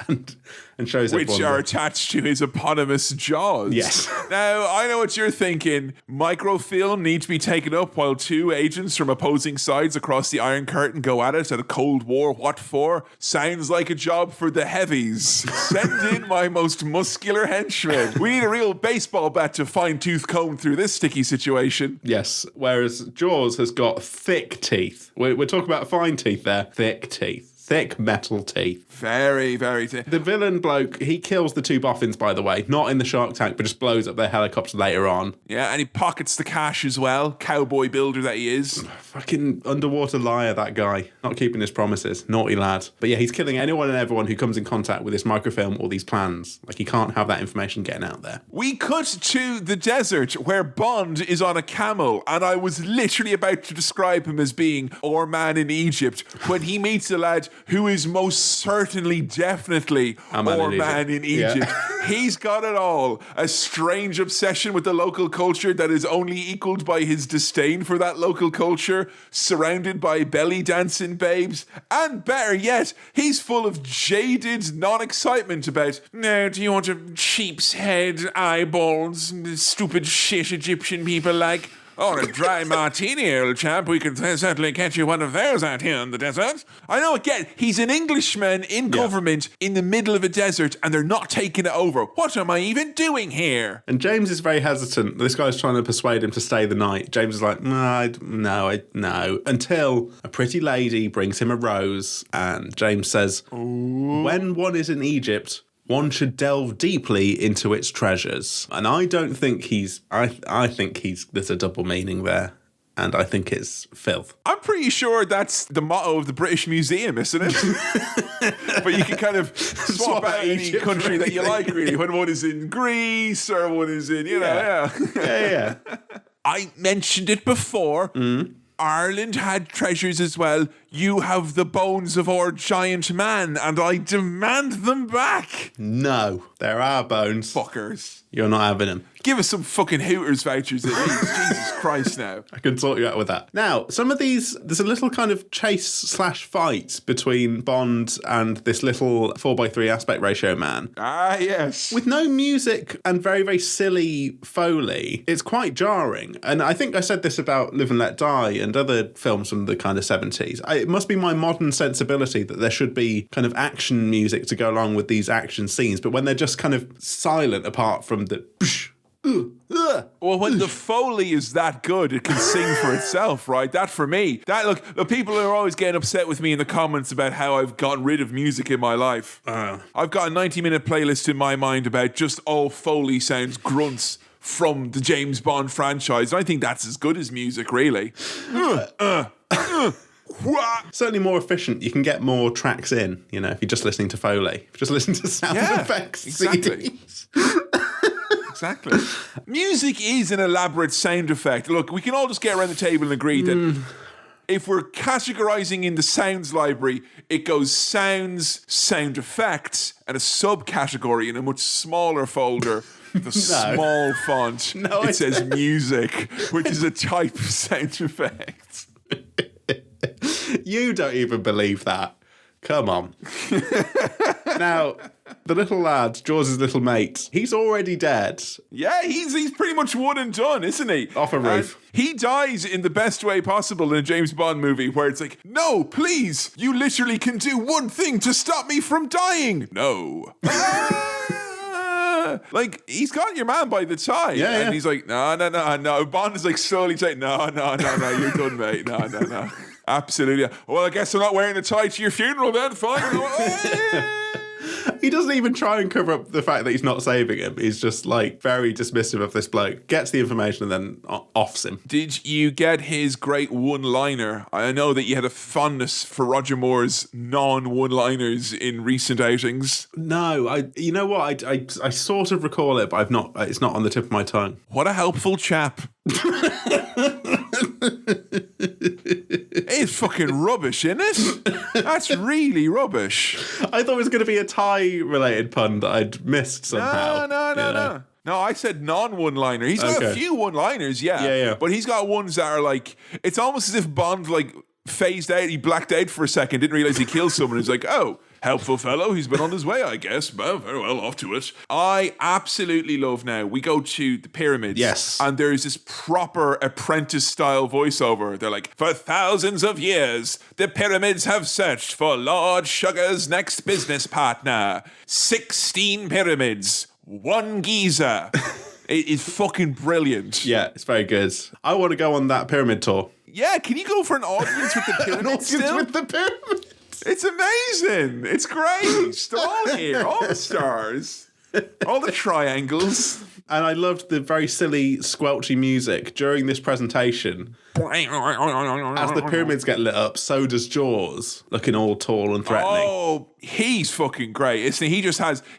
and shows Which everyone are attached to his eponymous jaws. Yes. Now, I know what you're thinking. Microfilm needs to be taken up while two agents from opposing sides across the Iron Curtain go at it at a Cold War. What for? Sounds like a job for the heavies. Send in my most muscular henchman. We need a real baseball bat to fine-tooth comb through this sticky situation. Yes, whereas Jaws has got thick teeth. We're talking about fine teeth there. Thick teeth. Thick metal teeth. Very, very thick. The villain bloke, he kills the two boffins, by the way. Not in the shark tank, but just blows up their helicopter later on. Yeah, and he pockets the cash as well. Cowboy builder that he is. Fucking underwater liar, that guy. Not keeping his promises. Naughty lad. But yeah, he's killing anyone and everyone who comes in contact with this microfilm or these plans. Like, he can't have that information getting out there. We cut to the desert where Bond is on a camel, and I was literally about to describe him as being our man in Egypt when he meets a lad who is most certainly, definitely our man in Egypt. Yeah. He's got it all. A strange obsession with the local culture that is only equaled by his disdain for that local culture, surrounded by belly dancing babes, and better yet, he's full of jaded non-excitement about, no, do you want a sheep's head, eyeballs, stupid shit Egyptian people like? Or a dry martini, old chap. We can certainly catch you one of those out here in the desert. I know, again, he's an Englishman in government in the middle of a desert and they're not taking it over. What am I even doing here? And James is very hesitant. This guy's trying to persuade him to stay the night. James is like, no. Until a pretty lady brings him a rose and James says, when one is in Egypt, one should delve deeply into its treasures. And I don't think I think there's a double meaning there. And I think it's filth. I'm pretty sure that's the motto of the British Museum, isn't it? But you can kind of swap out any country that you like, really. When one is in Greece or one is in, Yeah. I mentioned it before. Ireland had treasures as well. You have the bones of our giant man, and I demand them back. No, there are bones. Fuckers. You're not having them. Give us some fucking Hooters vouchers at least. Jesus Christ now. I can sort you out with that. Now, some of these, there's a little kind of chase/fight between Bond and this little 4:3 aspect ratio man. Ah, yes. With no music and very, very silly Foley, it's quite jarring. And I think I said this about Live and Let Die and other films from the kind of 70s. It must be my modern sensibility that there should be kind of action music to go along with these action scenes. But when they're just kind of silent apart from the... Well, when the Foley is that good, it can sing for itself, right? That for me. Look, the people are always getting upset with me in the comments about how I've gotten rid of music in my life. I've got a 90-minute playlist in my mind about just all Foley sounds, grunts from the James Bond franchise. And I think that's as good as music, really. Certainly more efficient. You can get more tracks in, if you're just listening to Foley. If you're just listening to sound effects. Exactly. CDs. Exactly. Music is an elaborate sound effect. Look, we can all just get around the table and agree that if we're categorizing in the sounds library, it goes sounds, sound effects, and a subcategory in a much smaller folder. The small font. It says music, which is a type of sound effect. You don't even believe that. Come on. Now, the little lad, Jaws' little mate, he's already dead. Yeah, he's pretty much one and done, isn't he? Off a roof. And he dies in the best way possible in a James Bond movie where it's like, no, please, you literally can do one thing to stop me from dying. No. Like, he's got your man by the tie. Yeah, and he's like, no. Bond is like slowly saying, no, you're done, mate. No. Absolutely. Well, I guess I'm not wearing a tie to your funeral then. Fine. He doesn't even try and cover up the fact that he's not saving him. He's just like very dismissive of this bloke, gets the information and then offs him. Did you get his great one-liner? I know that you had a fondness for Roger Moore's non-one-liners in recent outings. No, you know what? I sort of recall it, but I've not. It's not on the tip of my tongue. What a helpful chap. It's fucking rubbish, isn't it? That's really rubbish. I thought it was going to be a tie-related pun that I'd missed somehow. No. No, I said non-one-liner. He's got a few one-liners, yeah. Yeah. But he's got ones that are like, it's almost as if Bond, like, phased out. He blacked out for a second, didn't realize he killed someone. He's like, oh, helpful fellow. He's been on his way, I guess. Well, very well, off to it. I absolutely love now. We go to the pyramids. Yes. And there's this proper apprentice-style voiceover. They're like, for thousands of years, the pyramids have searched for Lord Sugar's next business partner. 16 pyramids, 1 Giza. It is fucking brilliant. Yeah, it's very good. I want to go on that pyramid tour. Yeah, can you go for an audience with the pyramids still? With the pyramid. It's amazing. It's great. They're all here. All the stars. All the triangles. And I loved the very silly, squelchy music during this presentation. As the pyramids get lit up, so does Jaws, looking all tall and threatening. Oh, he's fucking great, isn't he?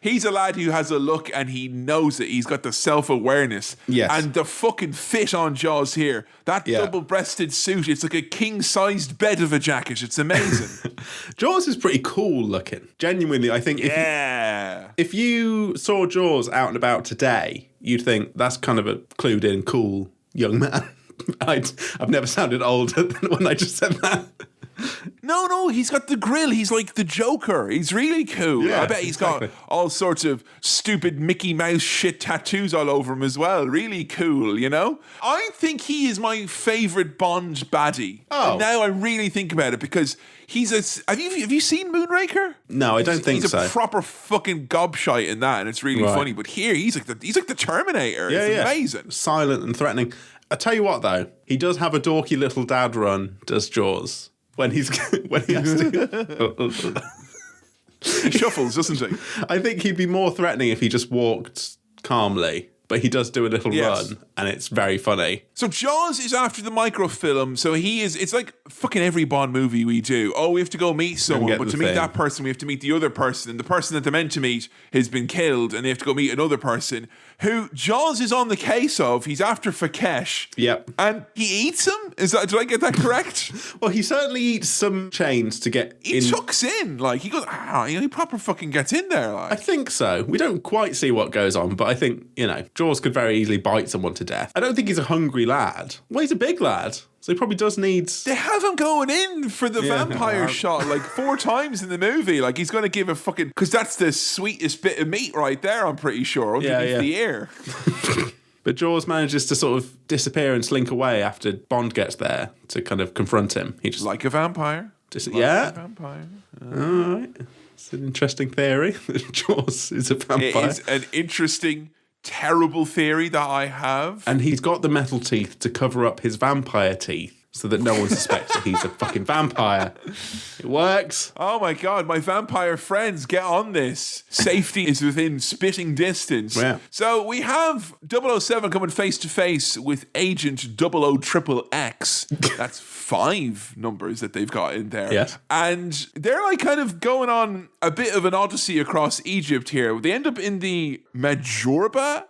He's a lad who has a look and he knows it. He's got the self-awareness. Yes. And the fucking fit on Jaws here. That double-breasted suit, it's like a king-sized bed of a jacket. It's amazing. Jaws is pretty cool looking. Genuinely, I think if you saw Jaws out and about today, you'd think that's kind of a clued in, cool young man. I've never sounded older than when I just said that. No, he's got the grill. He's like the Joker. He's really cool. Yeah, I bet he's got all sorts of stupid Mickey Mouse shit tattoos all over him as well. Really cool, you know? I think he is my favourite Bond baddie. Oh. And now I really think about it because he's have you seen Moonraker? No, I don't think so. He's a proper fucking gobshite in that, and it's really funny. But here, he's like the Terminator. It's amazing. Silent and threatening. I tell you what, though, he does have a dorky little dad run, does Jaws, when he has to. He shuffles, doesn't he? I think he'd be more threatening if he just walked calmly. But he does do a little run, and it's very funny. So Jaws is after the microfilm, so it's like fucking every Bond movie we do. Oh, we have to go meet someone, but to meet that person, we have to meet the other person, and the person that they're meant to meet has been killed, and they have to go meet another person, who Jaws is on the case of. He's after Fakesh. Yep. And he eats him? Did I get that correct? Well, he certainly eats some chains to get in. He tucks in, like, he goes, he proper fucking gets in there, like. I think so. We don't quite see what goes on, but I think, Jaws could very easily bite someone to death. I don't think he's a hungry lad. Well, he's a big lad, so he probably does need... They have him going in for the vampire shot like 4 times in the movie. Like, he's going to give a fucking... Because that's the sweetest bit of meat right there, I'm pretty sure, underneath the ear. But Jaws manages to sort of disappear and slink away after Bond gets there to kind of confront him. He just... Like a vampire. Like a vampire. All right. It's an interesting theory. Jaws is a vampire. It is an interesting... terrible theory that I have. And he's got the metal teeth to cover up his vampire teeth so that no one suspects that he's a fucking vampire. It works. Oh my God, my vampire friends, get on this. Safety is within spitting distance. Yeah. So we have 007 coming face to face with Agent 00XXX. That's 5 numbers that they've got in there. Yes. And they're like kind of going on a bit of an odyssey across Egypt here. They end up in the Majorba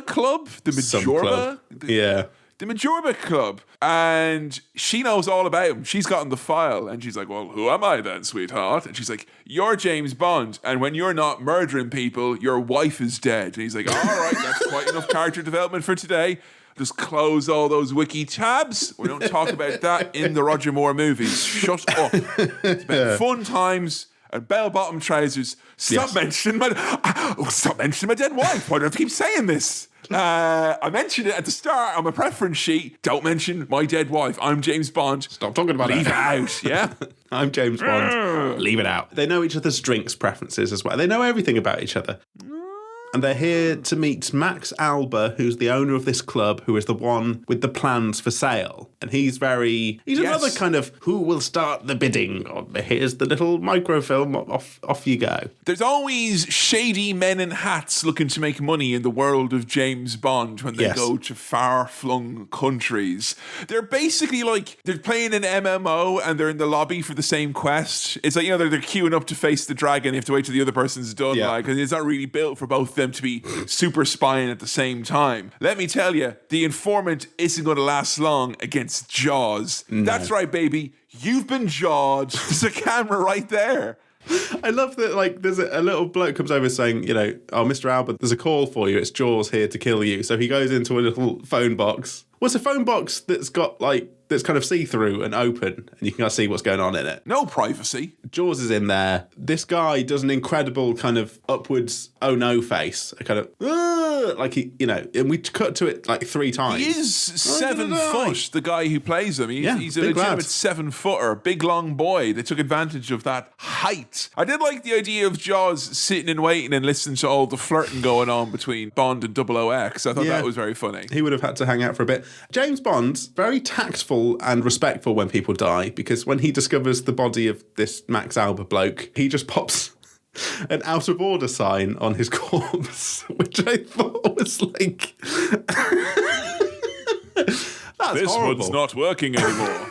Club? The Majorba? Yeah. The Majorba Club. And she knows all about him. She's gotten the file. And she's like, well, who am I then, sweetheart? And she's like, you're James Bond. And when you're not murdering people, your wife is dead. And he's like, all right, that's quite enough character development for today. Just close all those wiki tabs. We don't talk about that in the Roger Moore movies. Shut up. It's been fun times and bell-bottom trousers. Stop mentioning my dead wife. Why do I have to keep saying this? I mentioned it at the start on my preference sheet. Don't mention my dead wife. I'm James Bond. Stop talking about it. Leave it out, yeah? I'm James Bond. Leave it out. They know each other's drinks preferences as well. They know everything about each other. And they're here to meet Max Alba, who's the owner of this club, who is the one with the plans for sale. And he's another kind of, who will start the bidding? Or here's the little microfilm, off you go. There's always shady men in hats looking to make money in the world of James Bond when they go to far-flung countries. They're basically like, they're playing an MMO and they're in the lobby for the same quest. It's like, they're queuing up to face the dragon. They have to wait till the other person's done, because it's not really built for both them to be super spying at the same time. Let me tell you, the informant isn't going to last long against Jaws. No. That's right, baby. You've been jawed. There's a camera right there. I love that, there's a little bloke comes over saying, oh, Mr. Albert, there's a call for you. It's Jaws here to kill you. So he goes into a little phone box. Well, it's a phone box that's got, the that's kind of see-through and open, and you can kind of see what's going on in it. No privacy. Jaws is in there. This guy does an incredible kind of upwards oh no face, a kind of like he, and we cut to it like 3 times. He is 7 foot. The guy who plays him, he's a legitimate 7-footer, big long boy. They took advantage of that height. I did like the idea of Jaws sitting and waiting and listening to all the flirting going on between Bond and 00X. I thought that was very funny. He would have had to hang out for a bit. James Bond's very tactful and respectful when people die, because when he discovers the body of this Max Alba bloke, he just pops an out of order sign on his corpse, which I thought was like, that's this horrible. one's not working anymore.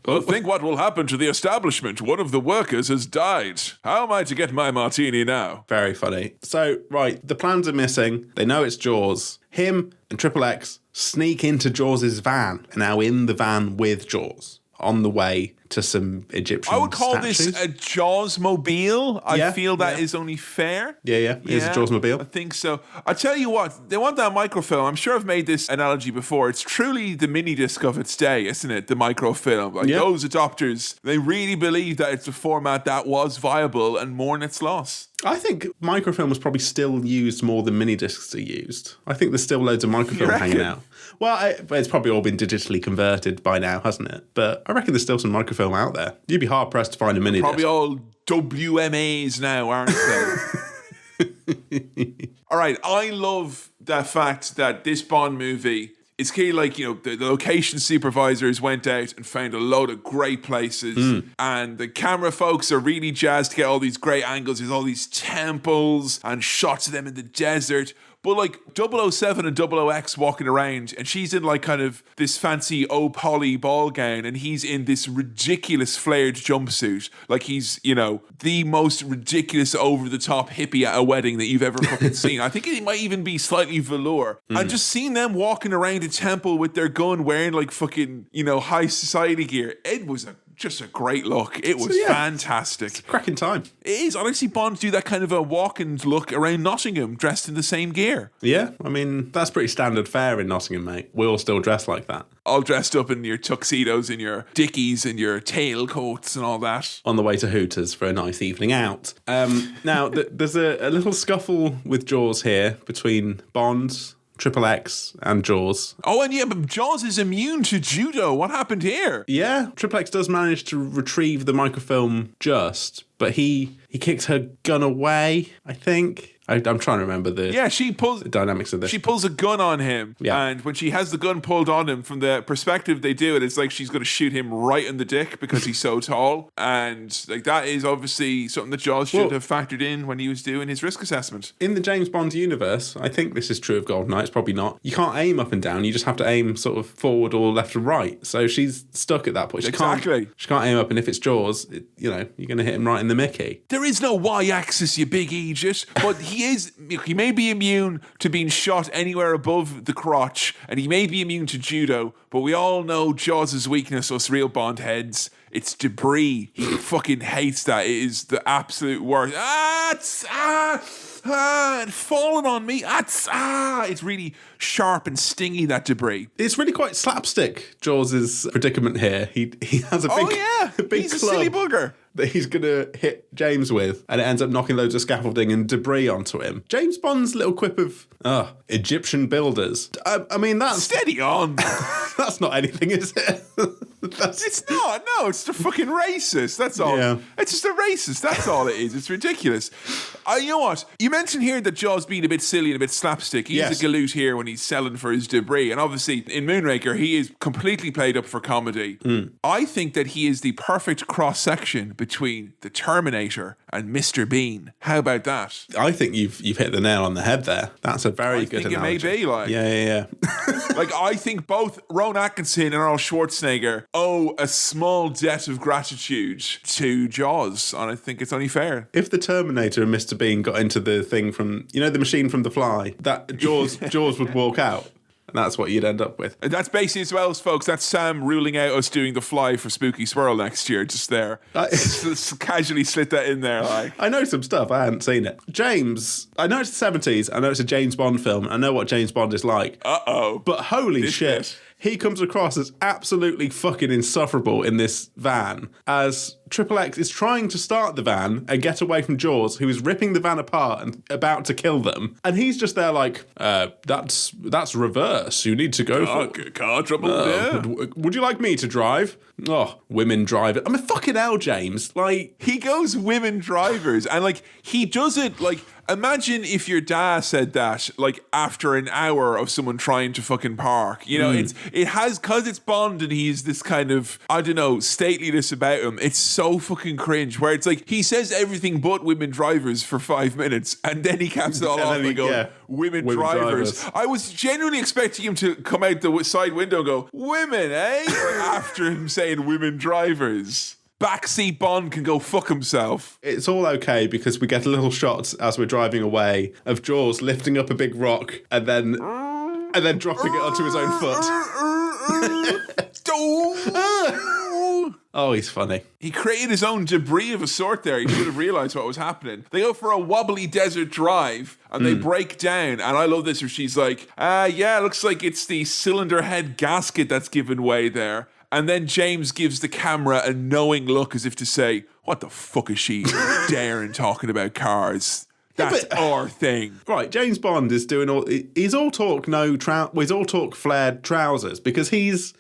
Well, think what will happen to the establishment. One of the workers has died. How am I to get my martini now? Very funny. So, right, the plans are missing. They know it's Jaws. Him and Triple X sneak into Jaws' van, and now in the van with Jaws, on the way to some Egyptian I would call statues. this a Jaws mobile. I feel that is only fair. Yeah. It's a Jaws mobile. I think so. I tell you what, they want that microfilm. I'm sure I've made this analogy before. It's truly the mini disc of its day, isn't it? The microfilm. Like those adopters, they really believe that it's a format that was viable and mourn its loss. I think microfilm was probably still used more than mini discs are used. I think there's still loads of microfilm hanging out. Well, it's probably all been digitally converted by now, hasn't it? But I reckon there's still some microfilm out there. You'd be hard pressed to find a mini disc. Probably all WMAs now, aren't they? All right, I love the fact that this Bond movie, it's clearly like, the location supervisors went out and found a load of great places, and the camera folks are really jazzed to get all these great angles. There's all these temples and shots of them in the desert. But like 007 and 00X walking around, and she's in like kind of this fancy poly ball gown, and he's in this ridiculous flared jumpsuit. Like he's, the most ridiculous over-the-top hippie at a wedding that you've ever fucking seen. I think it might even be slightly velour. And just seeing them walking around a temple with their gun wearing like fucking, high society gear, it was just a great look. It was fantastic. It's a cracking time. It is. I like to see Bond do that kind of a walk and look around Nottingham dressed in the same gear. Yeah, I mean, that's pretty standard fare in Nottingham, mate. We all still dress like that. All dressed up in your tuxedos and your dickies and your tailcoats and all that. On the way to Hooters for a nice evening out. Now, there's a little scuffle with Jaws here between Bond, Triple X and Jaws. Oh, and but Jaws is immune to judo. What happened here? Yeah, Triple X does manage to retrieve the microfilm but he kicks her gun away, I think. I'm trying to remember the dynamics of this. She pulls a gun on him, and when she has the gun pulled on him, from the perspective they do it, it's like she's going to shoot him right in the dick because he's so tall, and like that is obviously something that Jaws should have factored in when he was doing his risk assessment. In the James Bond universe, I think this is true of GoldenEye, it's probably not. You can't aim up and down, you just have to aim sort of forward or left and right. So she's stuck at that point. She can't aim up, and if it's Jaws, you're going to hit him right in the Mickey. There is no y-axis, you big idiot, but he may be immune to being shot anywhere above the crotch, and he may be immune to judo, but we all know Jaws' weakness, us real Bond heads. It's debris. He fucking hates that. It is the absolute worst. And falling on me. It's really sharp and stingy, that debris. It's really quite slapstick, Jaws' predicament here. He has a big he's club a silly booger that he's going to hit James with, and it ends up knocking loads of scaffolding and debris onto him. James Bond's little quip of, Egyptian builders. I mean, that's... Steady on. That's not anything, is it? It's not. No, it's the fucking racist. That's all. Yeah. It's just a racist. That's all it is. It's ridiculous. You know what? You mentioned here that Jaws being a bit silly and a bit slapstick. He's a galoot here when he's selling for his debris. And obviously, in Moonraker, he is completely played up for comedy. I think that he is the perfect cross-section between the Terminator and Mr. Bean. How about that? I think you've hit the nail on the head there. That's a very good analogy. I think it may be, like... Yeah. Like, I think both Rowan Atkinson and Arnold Schwarzenegger owe a small debt of gratitude to Jaws, and I think it's only fair. If the Terminator and Mr. Bean got into the thing from, the machine from The Fly, that Jaws would walk out. And that's what you'd end up with. And that's basically, as well, folks, that's Sam ruling out us doing The Fly for Spooky Swirl next year, just there. Just casually slid that in there. Like. I know some stuff, I hadn't seen it. James, I know it's the 70s, I know it's a James Bond film, I know what James Bond is like. Uh-oh. But holy shit. he comes across as absolutely fucking insufferable in this van as Triple X is trying to start the van and get away from Jaws, who is ripping the van apart and about to kill them. And he's just there like, that's reverse. You need to go for... Car trouble, yeah. Would you like me to drive? Oh, women drive it. I mean, fucking hell, James. Like... He goes women drivers, and, like, he does it, like... Imagine if your dad said that, like, after an hour of someone trying to fucking park. You know, it has, because it's Bond and he's this kind of, I don't know, stateliness about him. It's so fucking cringe, where it's like, he says everything but women drivers for 5 minutes, and then he caps it all off and go, women drivers. I was genuinely expecting him to come out the side window and go, women, eh? After him saying women drivers. Backseat Bond can go fuck himself. It's all okay because we get a little shot as we're driving away of Jaws lifting up a big rock and then dropping it onto his own foot. Oh, he's funny. He created his own debris of a sort there. He should have realised what was happening. They go for a wobbly desert drive and they break down. And I love this where she's like, yeah, looks like it's the cylinder head gasket that's given way there. And then James gives the camera a knowing look as if to say, what the fuck is she daring talking about cars? That's our thing. Right, James Bond is doing all... He's all talk, he's all talk flared trousers because he's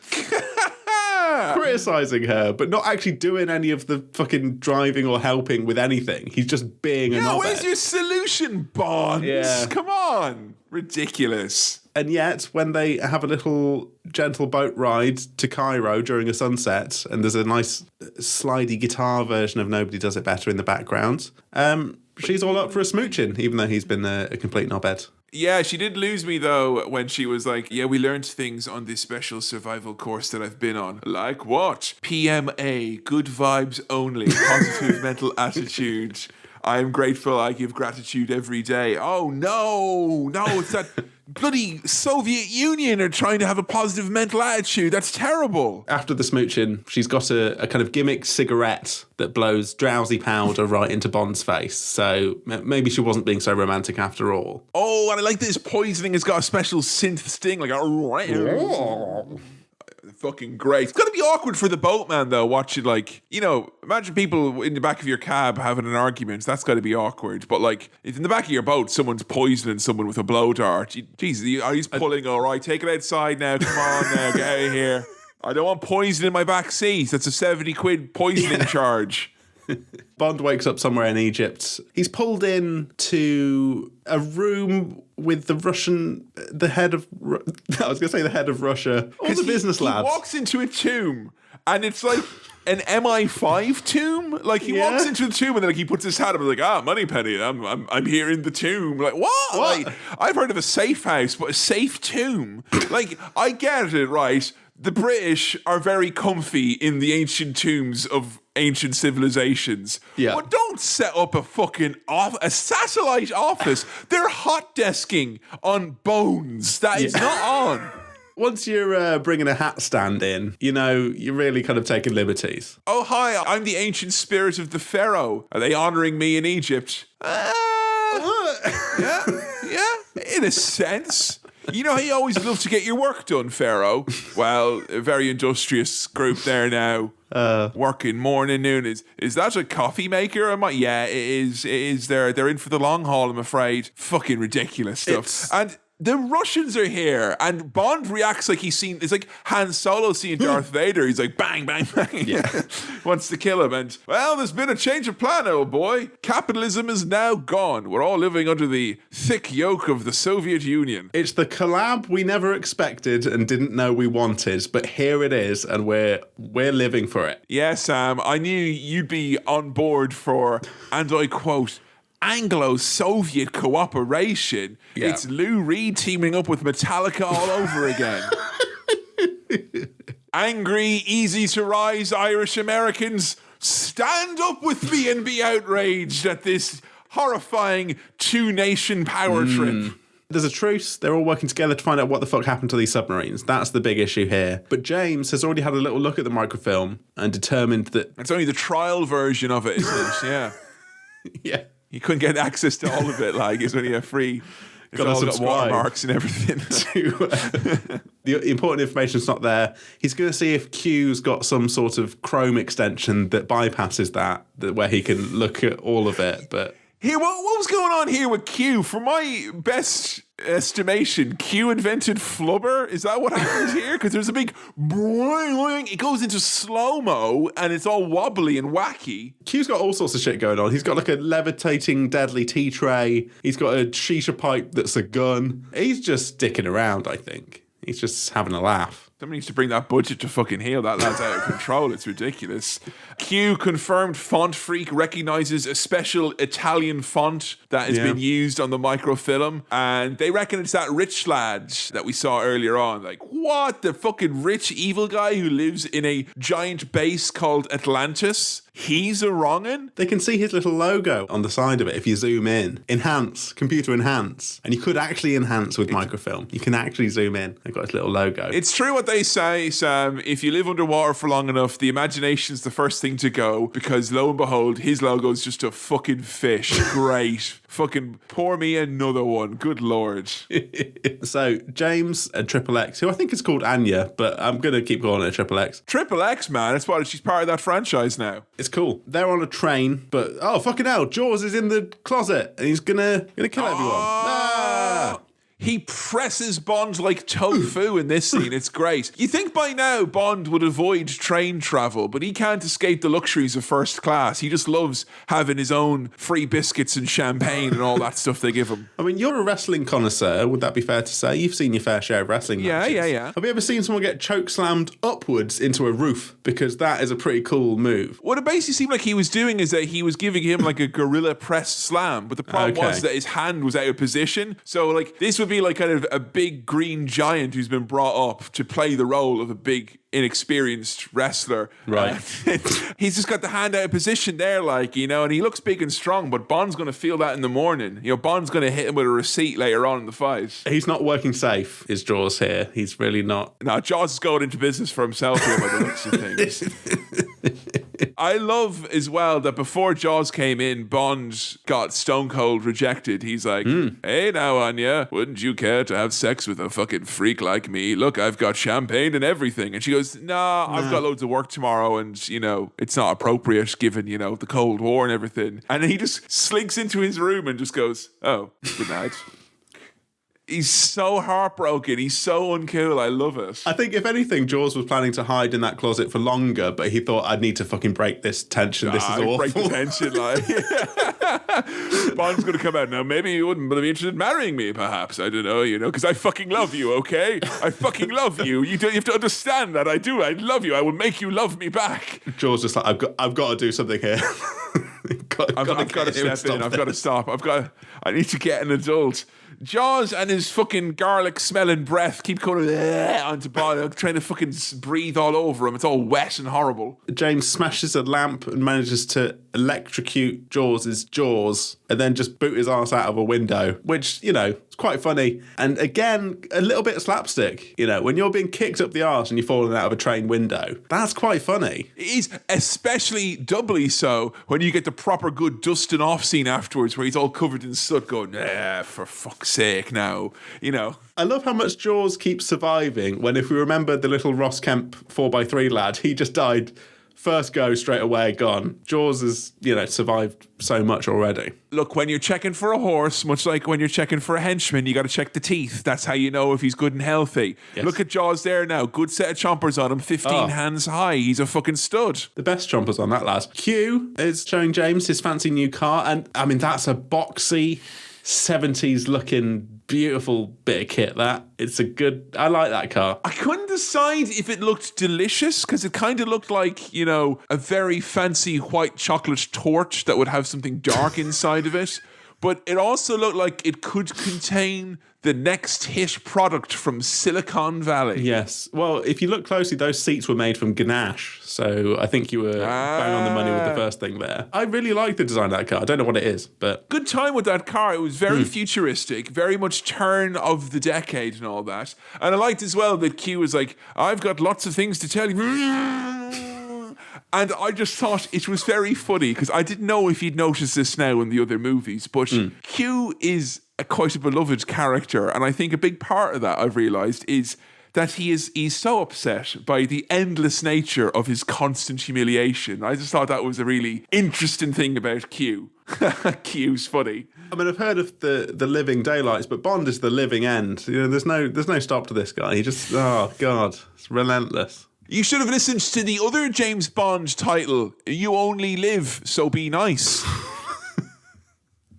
criticising her, but not actually doing any of the fucking driving or helping with anything. He's just being a knobhead. Where's your solution, Bond? Yeah. Come on. Ridiculous. And yet, when they have a little gentle boat ride to Cairo during a sunset, and there's a nice slidey guitar version of Nobody Does It Better in the background, she's all up for a smooching, even though he's been a complete knobhead. Yeah, she did lose me, though, when she was like, yeah, we learned things on this special survival course that I've been on. Like what? PMA, good vibes only, positive mental attitude. I am grateful, I give gratitude every day. Oh, no, it's that bloody Soviet Union are trying to have a positive mental attitude. That's terrible. After the smooching, she's got a kind of gimmick cigarette that blows drowsy powder right into Bond's face. So maybe she wasn't being so romantic after all. Oh, and I like this poisoning has got a special synth sting, like a... Fucking great. It's got to be awkward for the boatman, though, watching, like, you know, imagine people in the back of your cab having an argument. That's got to be awkward. But, like, if in the back of your boat, someone's poisoning someone with a blow dart, Jesus, he's pulling, all right, take it outside now, come on now, get out of here. I don't want poison in my back seat. That's a 70 quid poisoning charge. Bond wakes up somewhere in Egypt. He's pulled in to a room with the head of Russia, all the business lads. He walks into a tomb, and it's like an MI5 tomb. Like he walks into the tomb, and then like he puts his hat up, and like, Moneypenny, I'm here in the tomb. Like what? Like, I've heard of a safe house, but a safe tomb. Like I get it, right? The British are very comfy in the ancient tombs of ancient civilizations. Yeah. But don't set up a satellite office. They're hot desking on bones. That is not on. Once you're bringing a hat stand in, you know, you're really kind of taking liberties. Oh, hi, I'm the ancient spirit of the pharaoh. Are they honoring me in Egypt? Yeah, in a sense. You know, you always love to get your work done, Pharaoh. Well, a very industrious group there now. Working morning, noon. Is that a coffee maker? Yeah, it is. It is. They're in for the long haul, I'm afraid. Fucking ridiculous stuff. And the Russians are here, and Bond reacts like he's seen. It's like Han Solo seeing Darth Vader. He's like, bang, bang, bang. Yeah, wants to kill him. And well, there's been a change of plan, old boy. Capitalism is now gone. We're all living under the thick yoke of the Soviet Union. It's the collab we never expected and didn't know we wanted, but here it is, and we're living for it. Yeah, Sam. I knew you'd be on board for, and I quote, Anglo-Soviet cooperation. Yeah. It's Lou Reed teaming up with Metallica all over again. Angry, easy to rise Irish Americans, stand up with me and be outraged at this horrifying two-nation power trip. There's a truce. They're all working together to find out what the fuck happened to these submarines. That's the big issue here. But James has already had a little look at the microfilm and determined that... It's only the trial version of it, isn't it? Yeah. Yeah. You couldn't get access to all of it, like it's only a free It's all got watermarks and everything. The important information's not there. He's going to see if Q's got some sort of Chrome extension that bypasses that where he can look at all of it. But here, what was going on here with Q? For my best estimation, Q invented flubber. Is that what happened here? Because there's a big boing, it goes into slow-mo and it's all wobbly and wacky. Q's got all sorts of shit going on. He's got like a levitating deadly tea tray. He's got a shisha pipe that's a gun. He's just dicking around, I think. He's just having a laugh. Somebody needs to bring that budget to fucking heal. That lad's out of control. It's ridiculous. Q confirmed Font Freak recognizes a special Italian font that has been used on the microfilm. And they reckon it's that rich lad that we saw earlier on. Like, what? The fucking rich evil guy who lives in a giant base called Atlantis? He's a wrong'un? They can see his little logo on the side of it if you zoom in. Enhance, computer enhance. And you could actually enhance with microfilm. You can actually zoom in. They've got his little logo. It's true what they say, Sam. If you live underwater for long enough, the imagination's the first thing to go, because lo and behold, his logo's just a fucking fish. Great. Fucking pour me another one. Good Lord. So, James and Triple X, who I think is called Anya, but I'm going to keep calling it Triple X. Triple X, man. That's why she's part of that franchise now. It's cool. They're on a train, but oh fucking hell, Jaws is in the closet and he's gonna kill everyone. Ah! He presses Bond like tofu in this scene. It's great. You think by now Bond would avoid train travel, but he can't escape the luxuries of first class. He just loves having his own free biscuits and champagne and all that stuff they give him. I mean, you're a wrestling connoisseur, would that be fair to say? You've seen your fair share of wrestling matches. Yeah. Have you ever seen someone get choke slammed upwards into a roof? Because that is a pretty cool move. What it basically seemed like he was doing is that he was giving him like a gorilla press slam, but the problem was that his hand was out of position. So like this would be like kind of a big green giant who's been brought up to play the role of a big inexperienced wrestler. Right. He's just got the hand out of position there, like, you know, and he looks big and strong, but Bond's going to feel that in the morning. You know, Bond's going to hit him with a receipt later on in the fight. He's not working safe, is Jaws here. He's really not. No, Jaws is going into business for himself here by the looks of things. I love as well that before Jaws came in, Bond got stone cold rejected. He's like, hey now, Anya, wouldn't you care to have sex with a fucking freak like me? Look, I've got champagne and everything. And she goes, nah, I've got loads of work tomorrow and, you know, it's not appropriate given, you know, the Cold War and everything. And then he just slinks into his room and just goes, oh, good night. He's so heartbroken. He's so uncool. I love it. I think, if anything, Jaws was planning to hide in that closet for longer, but he thought, I need to fucking break this tension. This is awful. Break the tension, like. Bond's going to come out now. Maybe you wouldn't be interested in marrying me, perhaps. I don't know, you know, because I fucking love you, okay? I fucking love you. You have to understand that. I do. I love you. I will make you love me back. Jaws just like, I've got to do something here. I've got to step in. I've got to stop. I need to get an adult. Jaws and his fucking garlic smelling breath keep going onto Bond, trying to fucking breathe all over him. It's all wet and horrible. James smashes a lamp and manages to electrocute Jaws' jaws and then just boot his ass out of a window, which, you know, it's quite funny. And again, a little bit slapstick. You know, when you're being kicked up the arse and you're falling out of a train window, that's quite funny. It is especially doubly so when you get the proper good dusting off scene afterwards where he's all covered in soot going, for fuck's sake now, you know. I love how much Jaws keeps surviving when, if we remember the little Ross Kemp 4x3 lad, he just died first go, straight away, gone. Jaws has, you know, survived so much already. Look, when you're checking for a horse, much like when you're checking for a henchman, you got to check the teeth. That's how you know if he's good and healthy. Yes. Look at Jaws there now. Good set of chompers on him, 15 hands high. He's a fucking stud. The best chompers on that lad. Q is showing James his fancy new car, and I mean, that's a boxy 70s looking beautiful bit of kit. That it's a good, I like that car. I couldn't decide if it looked delicious because it kind of looked like, you know, a very fancy white chocolate torch that would have something dark inside of it, but it also looked like it could contain the next hit product from Silicon Valley. Yes. Well, if you look closely, those seats were made from Ganache. So I think you were bang on the money with the first thing there. I really like the design of that car. I don't know what it is, but... Good time with that car. It was very futuristic, very much turn of the decade and all that. And I liked as well that Q was like, I've got lots of things to tell you. And I just thought it was very funny because I didn't know if you'd noticed this now in the other movies, but Q is quite a beloved character. And I think a big part of that, I've realised, is that he's so upset by the endless nature of his constant humiliation. I just thought that was a really interesting thing about Q. Q's funny. I mean, I've heard of the living daylights, but Bond is the living end. You know, there's no stop to this guy. He just, oh God, it's relentless. You should have listened to the other James Bond title, You Only Live, So Be Nice.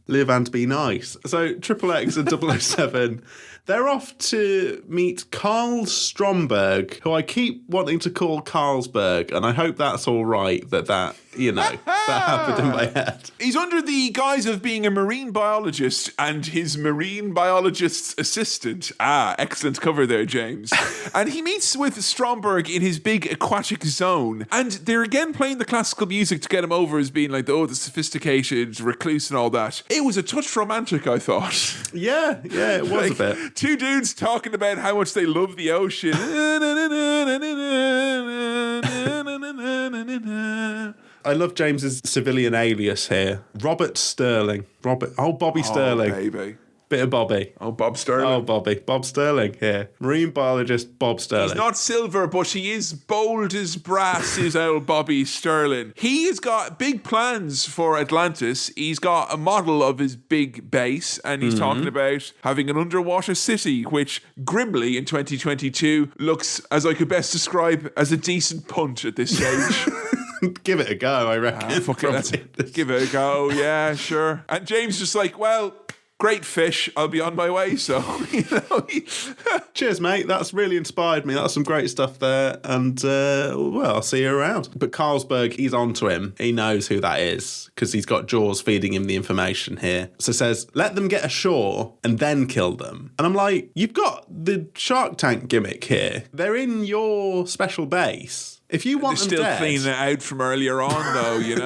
Live and be nice. So XXX and 007, they're off to meet Carl Stromberg, who I keep wanting to call Carlsberg, and I hope that's all right that happened in my head. He's under the guise of being a marine biologist and his marine biologist's assistant. Ah, excellent cover there, James. And he meets with Stromberg in his big aquatic zone, and they're again playing the classical music to get him over as being like, the sophisticated recluse and all that. It was a touch romantic, I thought. Yeah, it was a bit. Two dudes talking about how much they love the ocean. I love James's civilian alias here. Robert Sterling. Bobby Sterling. Baby. Bit of Bobby. Oh, Bob Sterling. Oh, Bobby. Bob Sterling here. Marine biologist Bob Sterling. He's not silver, but he is bold as brass, is old Bobby Sterling. He has got big plans for Atlantis. He's got a model of his big base, and he's talking about having an underwater city, which grimly in 2022 looks, as I could best describe, as a decent punt at this stage. Give it a go, I reckon. Give it a go, yeah, sure. And James just like, well, great fish, I'll be on my way. So, Cheers, mate. That's really inspired me. That's some great stuff there. And, I'll see you around. But Carlsberg, he's on to him. He knows who that is because he's got Jaws feeding him the information here. So says, let them get ashore and then kill them. And I'm like, you've got the Shark Tank gimmick here. They're in your special base. If you want them still dead, cleaning it out from earlier on, though, you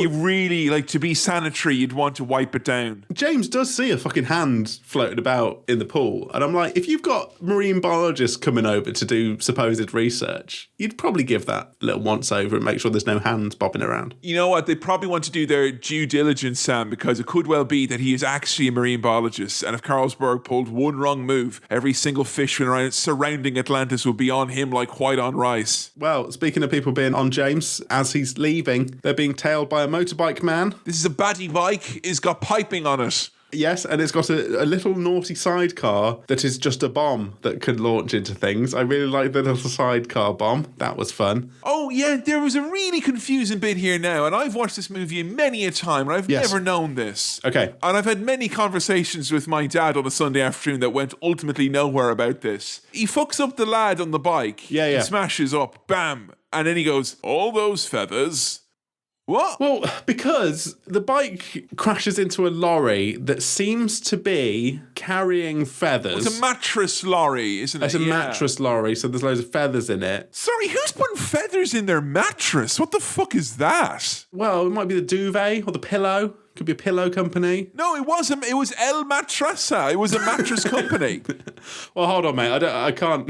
really, like, to be sanitary, you'd want to wipe it down. James does see a fucking hand floated about in the pool. And I'm like, if you've got marine biologists coming over to do supposed research, you'd probably give that a little once over and make sure there's no hands bobbing around. You know what? They probably want to do their due diligence, Sam, because it could well be that he is actually a marine biologist. And if Carlsberg pulled one wrong move, every single fish surrounding Atlantis would be on him like white on rice. Well, speaking of people being on James, as he's leaving, they're being tailed by a motorbike man. This is a baddie bike. It's got piping on it. Yes, and it's got a little naughty sidecar that is just a bomb that could launch into things. I really like the little sidecar bomb. That was fun. Oh, yeah, there was a really confusing bit here now, and I've watched this movie many a time, and I've never known this. Okay. And I've had many conversations with my dad on a Sunday afternoon that went ultimately nowhere about this. He fucks up the lad on the bike. Yeah. He smashes up, bam, and then he goes, all those feathers... What? Well, because the bike crashes into a lorry that seems to be carrying feathers. It's a mattress lorry, isn't it? It's a mattress lorry, so there's loads of feathers in it. Sorry, who's putting feathers in their mattress? What the fuck is that? Well, it might be the duvet or the pillow. Could be a pillow company. No, it wasn't. It was El Matrasa. It was a mattress company. Well, hold on, mate. I can't.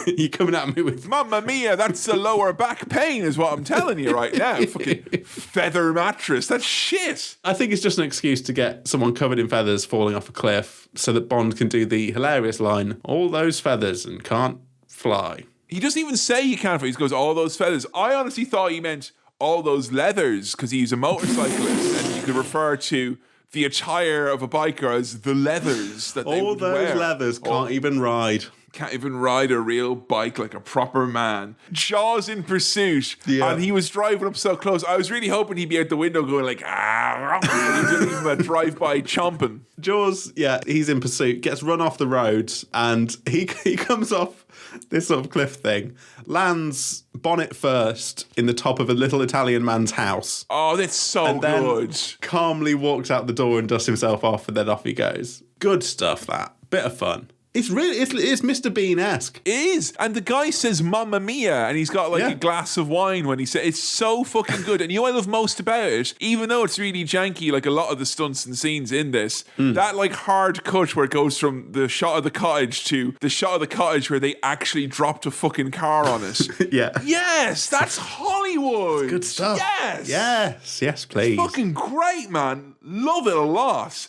You're coming at me with... Mamma mia, that's a lower back pain is what I'm telling you right now. Fucking feather mattress. That's shit. I think it's just an excuse to get someone covered in feathers falling off a cliff so that Bond can do the hilarious line, all those feathers and can't fly. He doesn't even say you can't fly. He goes, all those feathers. I honestly thought he meant all those leathers because he's a motorcyclist and you could refer to the attire of a biker as the leathers that they would wear. All those leathers can't even ride. Can't even ride a real bike like a proper man. Jaws in pursuit. Yeah. And he was driving up so close. I was really hoping he'd be out the window going like, he's doing even a drive-by chomping. Jaws, yeah, he's in pursuit, gets run off the road, and he comes off this sort of cliff thing, lands bonnet first in the top of a little Italian man's house. Oh, that's so and then good. Calmly walks out the door and dusts himself off, and then off he goes. Good stuff, that. Bit of fun. It's Mr. Bean-esque. It is. And the guy says Mamma Mia, and he's got like a glass of wine when he says it's so fucking good. And you know what I love most about it? Even though it's really janky, like a lot of the stunts and scenes in this, that like hard cut where it goes from the shot of the cottage to the shot of the cottage where they actually dropped a fucking car on it. Yeah. Yes, that's Hollywood. It's good stuff. Yes, please. Fucking great, man. Love it a lot.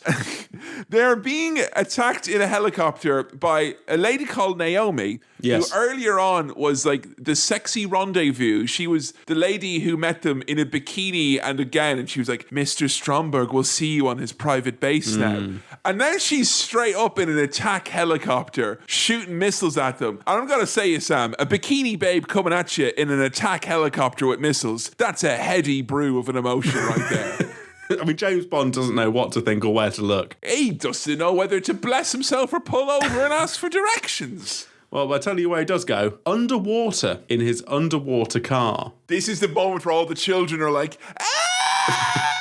They're being attacked in a helicopter by a lady called Naomi, who earlier on was like the sexy rendezvous. She was the lady who met them in a bikini and a gown, and she was like, Mr. Stromberg will see you on his private base now. And then she's straight up in an attack helicopter shooting missiles at them. And I'm gonna say you, Sam, a bikini babe coming at you in an attack helicopter with missiles, that's a heady brew of an emotion right there. I mean, James Bond doesn't know what to think or where to look. He doesn't know whether to bless himself or pull over and ask for directions. Well, I'll tell you where he does go. Underwater, in his underwater car. This is the moment where all the children are like, ah!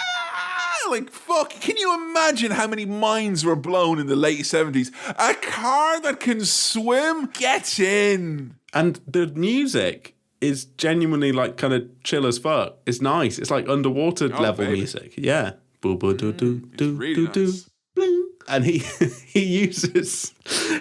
Like, fuck, can you imagine how many minds were blown in the late 70s? A car that can swim? Get in! And the music is genuinely like kind of chill as fuck. It's nice. It's like underwater level music. Yeah. Boo boo doo doo doo really doo nice. doo. And he uses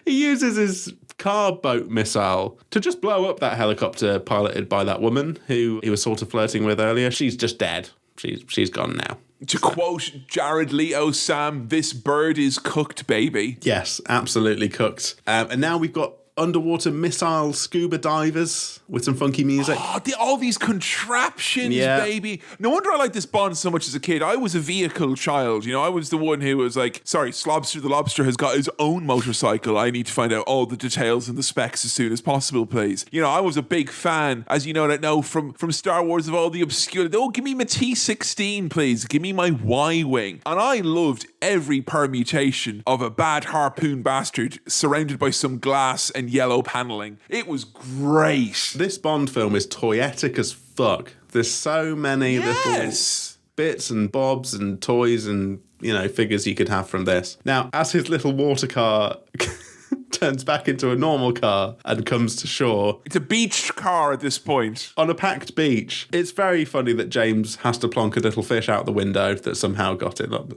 his car boat missile to just blow up that helicopter piloted by that woman who he was sort of flirting with earlier. She's just dead. She's gone now. To quote Jared Leto, Sam, this bird is cooked, baby. Yes, absolutely cooked. And now we've got underwater missile scuba divers with some funky music. Oh, all these contraptions, baby. No wonder I liked this Bond so much as a kid. I was a vehicle child. You know, I was the one who was like, sorry, Slobster the Lobster has got his own motorcycle. I need to find out all the details and the specs as soon as possible, please. You know, I was a big fan, as you know from Star Wars, of all the obscure. Oh, give me my T-16, please. Give me my Y-Wing. And I loved every permutation of a bad harpoon bastard surrounded by some glass and yellow paneling. It was great. This Bond film is toyetic as fuck. There's so many little bits and bobs and toys and, you know, figures you could have from this. Now, as his little water car turns back into a normal car and comes to shore. It's a beach car at this point. On a packed beach. It's very funny that James has to plonk a little fish out the window that somehow got it up.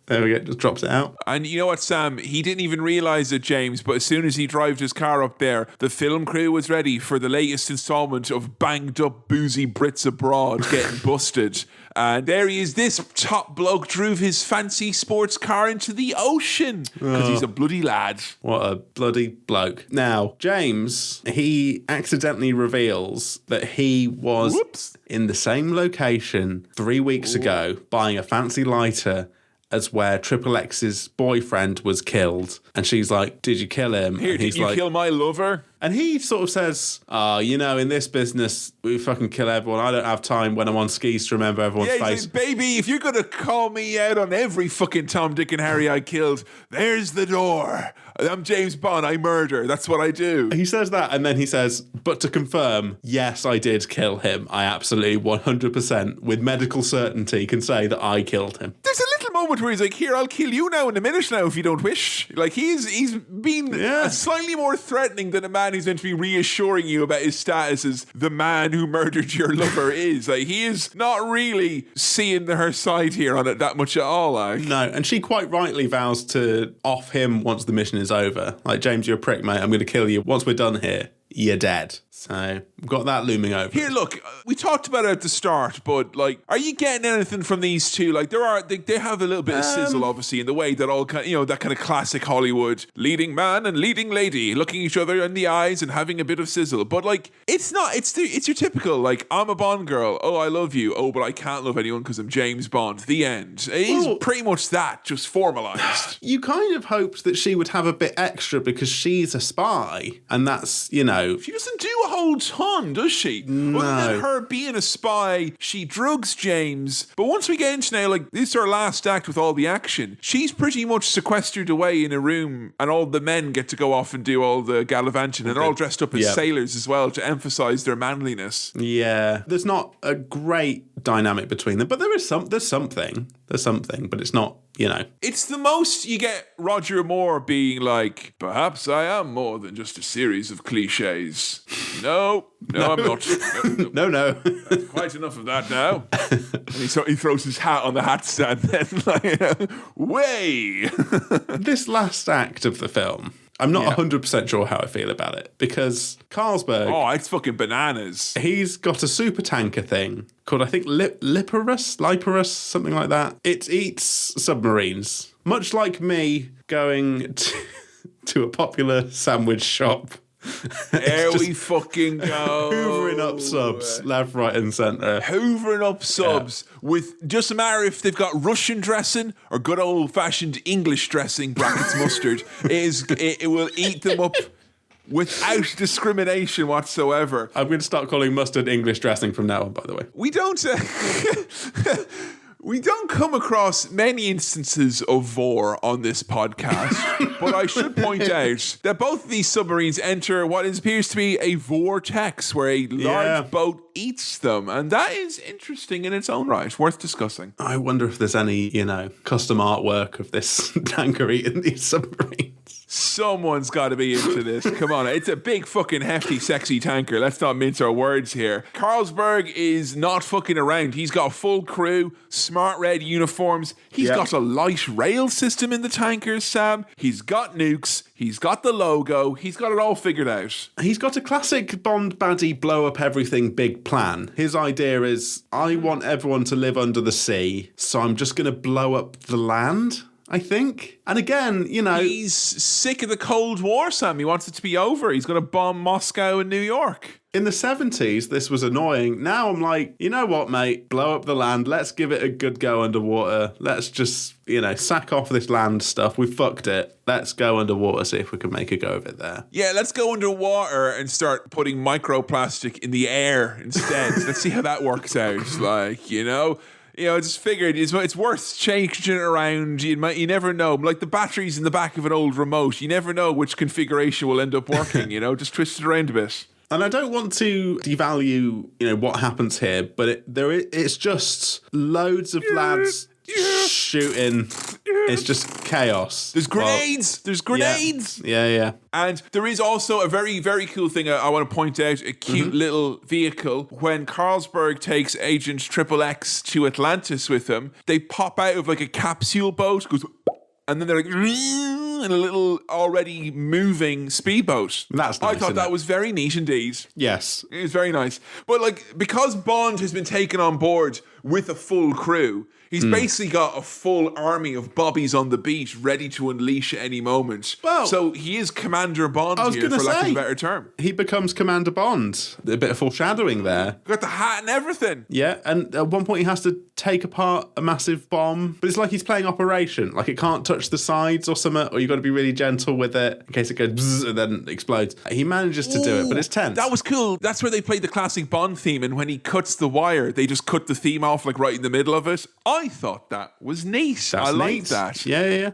There we go, just drops it out. And you know what, Sam? He didn't even realise it, James, but as soon as he drove his car up there, the film crew was ready for the latest instalment of banged up boozy Brits abroad getting busted. And there he is, this top bloke drove his fancy sports car into the ocean because he's a bloody lad. What a bloody bloke. Now, James, he accidentally reveals that he was in the same location 3 weeks ago buying a fancy lighter as where Triple X's boyfriend was killed. And she's like, did you kill him? Here, and he's did you kill my lover? And he sort of says, you know, in this business, we fucking kill everyone. I don't have time when I'm on skis to remember everyone's face. Says, baby, if you're going to call me out on every fucking Tom, Dick and Harry I killed, there's the door. I'm James Bond. I murder. That's what I do. He says that, and then he says, but to confirm, yes, I did kill him. I absolutely 100% with medical certainty can say that I killed him. There's a little moment where he's like, here, I'll kill you now in a minute now if you don't wish. Like, he's been slightly more threatening than a man who's meant to be reassuring you about his status as the man who murdered your lover is. Like, he is not really seeing her side here on it that much at all, like. No, and she quite rightly vows to off him once the mission is over. Like, James, you're a prick, mate. I'm going to kill you. Once we're done here, you're dead. So we've got that looming over. Here, look, we talked about it at the start, but like, are you getting anything from these two? Like, they have a little bit of sizzle, obviously, in the way that all kind, you know, that kind of classic Hollywood leading man and leading lady looking each other in the eyes and having a bit of sizzle. But like, it's not. It's your typical like, I'm a Bond girl. Oh, I love you. Oh, but I can't love anyone because I'm James Bond. The end. It is pretty much that, just formalized. You kind of hoped that she would have a bit extra because she's a spy, and that's, you know, she doesn't do a whole ton, does she? No. Other than her being a spy, she drugs James. But once we get into now, like, this is her last act with all the action, she's pretty much sequestered away in a room, and all the men get to go off and do all the gallivanting, and they're all dressed up as sailors as well to emphasize their manliness. Yeah. There's not a great dynamic between them, but there's something, but it's not, you know. It's the most you get Roger Moore being like, perhaps I am more than just a series of cliches. No, I'm not. No. Quite enough of that now. And he throws his hat on the hat stand then, like, way. This last act of the film, I'm not 100% sure how I feel about it, because Carlsberg... Oh, it's fucking bananas. He's got a super tanker thing called, I think, Liparus, something like that. It eats submarines. Much like me going to a popular sandwich shop. There we fucking go. Hoovering up subs, left, right, and centre. Hoovering up subs with just a matter if they've got Russian dressing or good old fashioned English dressing brackets mustard. It will eat them up without discrimination whatsoever. I'm going to start calling mustard English dressing from now on, by the way. We don't. We don't come across many instances of vore on this podcast, but I should point out that both of these submarines enter what appears to be a vortex where a large boat eats them, and that is interesting in its own right, worth discussing. I wonder if there's any, custom artwork of this tanker eating these submarines. Someone's got to be into this. Come on, it's a big fucking hefty sexy tanker. Let's not mince our words here. Carlsberg is not fucking around. He's got a full crew, smart red uniforms. He's got a light rail system in the tankers, Sam. He's got nukes. He's got the logo. He's got it all figured out. He's got a classic Bond baddie blow up everything big plan. His idea is, I want everyone to live under the sea, so I'm just going to blow up the land, I think. And again, He's sick of the Cold War, Sam. He wants it to be over. He's going to bomb Moscow and New York. In the 70s, this was annoying. Now I'm like, you know what, mate? Blow up the land. Let's give it a good go underwater. Let's just, sack off this land stuff. We fucked it. Let's go underwater, see if we can make a go of it there. Yeah, let's go underwater and start putting microplastic in the air instead. Let's see how that works out. I just figured it's worth changing it around. You never know. Like the batteries in the back of an old remote. You never know which configuration will end up working, just twist it around a bit. And I don't want to devalue, what happens here, but it's just loads of lads shooting. It's just chaos. There's grenades. There's grenades. Yeah. And there is also a very, very cool thing I want to point out, a cute little vehicle. When Carlsberg takes Agent XXX to Atlantis with him, they pop out of like a capsule boat, goes, and then they're like, in a little already moving speedboat. That's nice, I thought that was very neat indeed. Yes. It was very nice. But because Bond has been taken on board with a full crew, he's basically got a full army of bobbies on the beat ready to unleash at any moment. Well, so he is Commander Bond here, for lack of a better term. He becomes Commander Bond. A bit of foreshadowing there. Got the hat and everything. Yeah, and at one point he has to take apart a massive bomb, but it's like he's playing Operation. Like it can't touch the sides or something, or you've got to be really gentle with it in case it goes bzzz and then explodes. He manages to do it, but it's tense. That was cool. That's where they played the classic Bond theme, and when he cuts the wire, they just cut the theme off right in the middle of it. I thought that was neat. I like that. Yeah.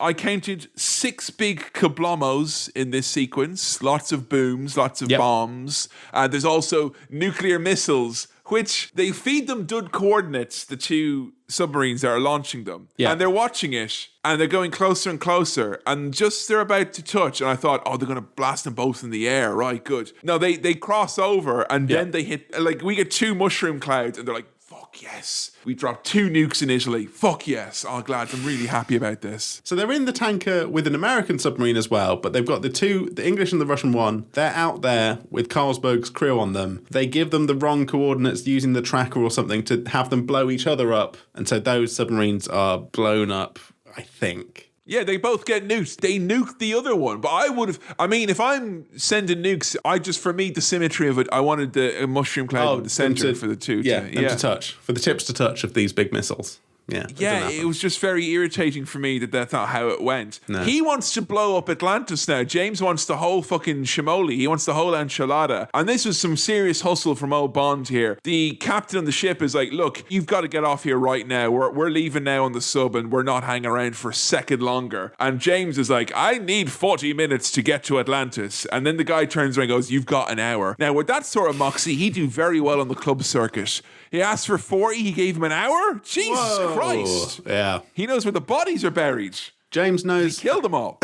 I counted 6 big kablomos in this sequence. Lots of booms, lots of bombs. There's also nuclear missiles, which they feed them good coordinates, the two submarines that are launching them. Yeah. And they're watching it, and they're going closer and closer, and just they're about to touch, and I thought, they're going to blast them both in the air. Right, good. No, they cross over, and then they hit, we get 2 mushroom clouds, and they're like, fuck yes. We dropped 2 nukes in Italy. Fuck yes. Oh, glad. I'm really happy about this. So they're in the tanker with an American submarine as well, but they've got the English and the Russian one. They're out there with Carlsberg's crew on them. They give them the wrong coordinates using the tracker or something to have them blow each other up. And so those submarines are blown up, I think. Yeah, they both get nuked. They nuked the other one. But if I'm sending nukes, for me, the symmetry of it, I wanted the mushroom cloud in the center for the two. To touch. For the tips to touch of these big missiles. Yeah, it was just very irritating for me that that's not how it went. No. He wants to blow up Atlantis now. James wants the whole fucking shimoli. He wants the whole enchilada. And this was some serious hustle from old Bond here. The captain on the ship is like, look, you've got to get off here right now. We're leaving now on the sub, and we're not hanging around for a second longer. And James is like, I need 40 minutes to get to Atlantis. And then the guy turns around and goes, you've got an hour. Now, with that sort of moxie, he'd do very well on the club circuit. He asked for 40, he gave him an hour? Jesus Whoa. Christ. Yeah. He knows where the bodies are buried. James knows. He killed them all.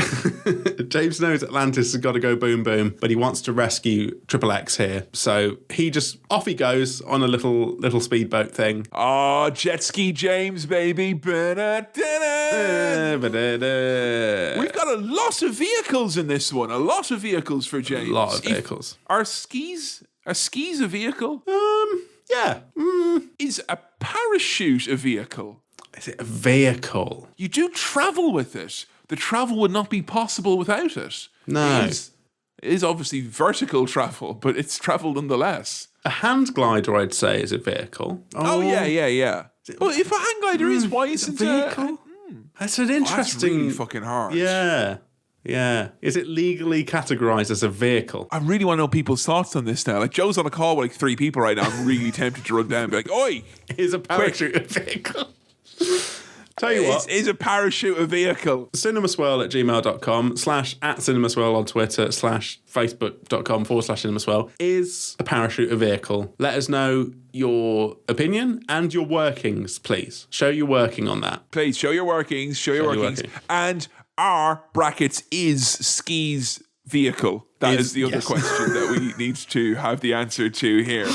James knows Atlantis has got to go boom boom, but he wants to rescue Triple X here. So he just off he goes on a little speedboat thing. Oh, jet ski James, baby. We've got a lot of vehicles in this one. A lot of vehicles for James. A lot of vehicles. Are skis a vehicle? Yeah. Is a parachute a vehicle? Is it a vehicle? You do travel with it. The travel would not be possible without it. No. It is obviously vertical travel, but it's travel nonetheless. A hand glider, I'd say, is a vehicle. Oh yeah. But if a hang glider is, why isn't a vehicle? That's an interesting. That's really fucking hard. Yeah. Is it legally categorized as a vehicle? I really want to know people's thoughts on this now. Like, Joe's on a call with like 3 people right now. I'm really tempted to run down and be like, oi! Is a parachute a vehicle? Tell you what. Is a parachute a vehicle? cinemaswirl@gmail.com /@cinemaswirl on Twitter /facebook.com/cinemaswirl is a parachute a vehicle. Let us know your opinion and your workings, please. Show your working on that. Please, show your workings. Show your workings. And our brackets is skis vehicle? That is the other question that we need to have the answer to here.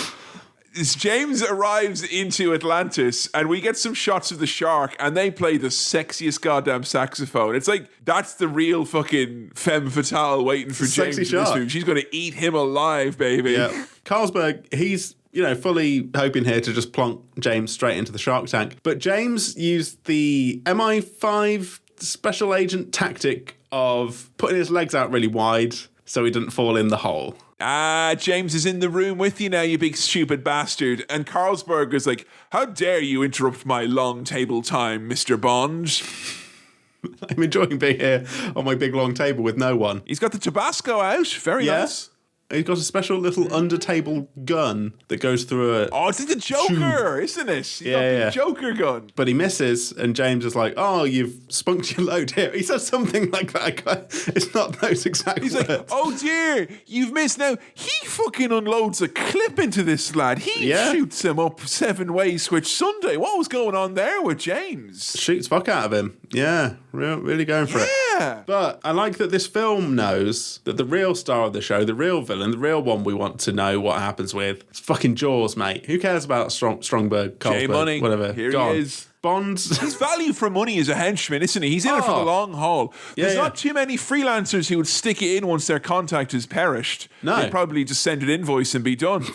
As James arrives into Atlantis and we get some shots of the shark and they play the sexiest goddamn saxophone. It's like, that's the real fucking femme fatale waiting for James in this movie. She's going to eat him alive, baby. Yeah. Carlsberg, he's, fully hoping here to just plonk James straight into the shark tank. But James used the MI5 special agent tactic of putting his legs out really wide so he didn't fall in the hole. James is in the room with you now, you big stupid bastard. And Carlsberg is like, how dare you interrupt my long table time, Mr. Bond? I'm enjoying being here on my big long table with no one. He's got the Tabasco out. Very nice. He's got a special little under-table gun that goes through a... Oh, it's like the Joker, isn't it? He's got the Joker gun. But he misses, and James is like, oh, you've spunked your load here. He says something like that. It's not those exact words. He's like, oh dear, you've missed. Now, he fucking unloads a clip into this lad. He shoots him up 7-way switch Sunday. What was going on there with James? Shoots fuck out of him. Yeah, really going for it. Yeah. But I like that this film knows that the real star of the show, the real villain, the real one we want to know what happens with, it's fucking Jaws, mate. Who cares about Strongberg, Carlsberg, J-Money, whatever? Here Gone. he is. Bond's... He's value for money as a henchman, isn't he? He's in it for the long haul. There's not too many freelancers who would stick it in once their contact has perished. No. They'd probably just send an invoice and be done.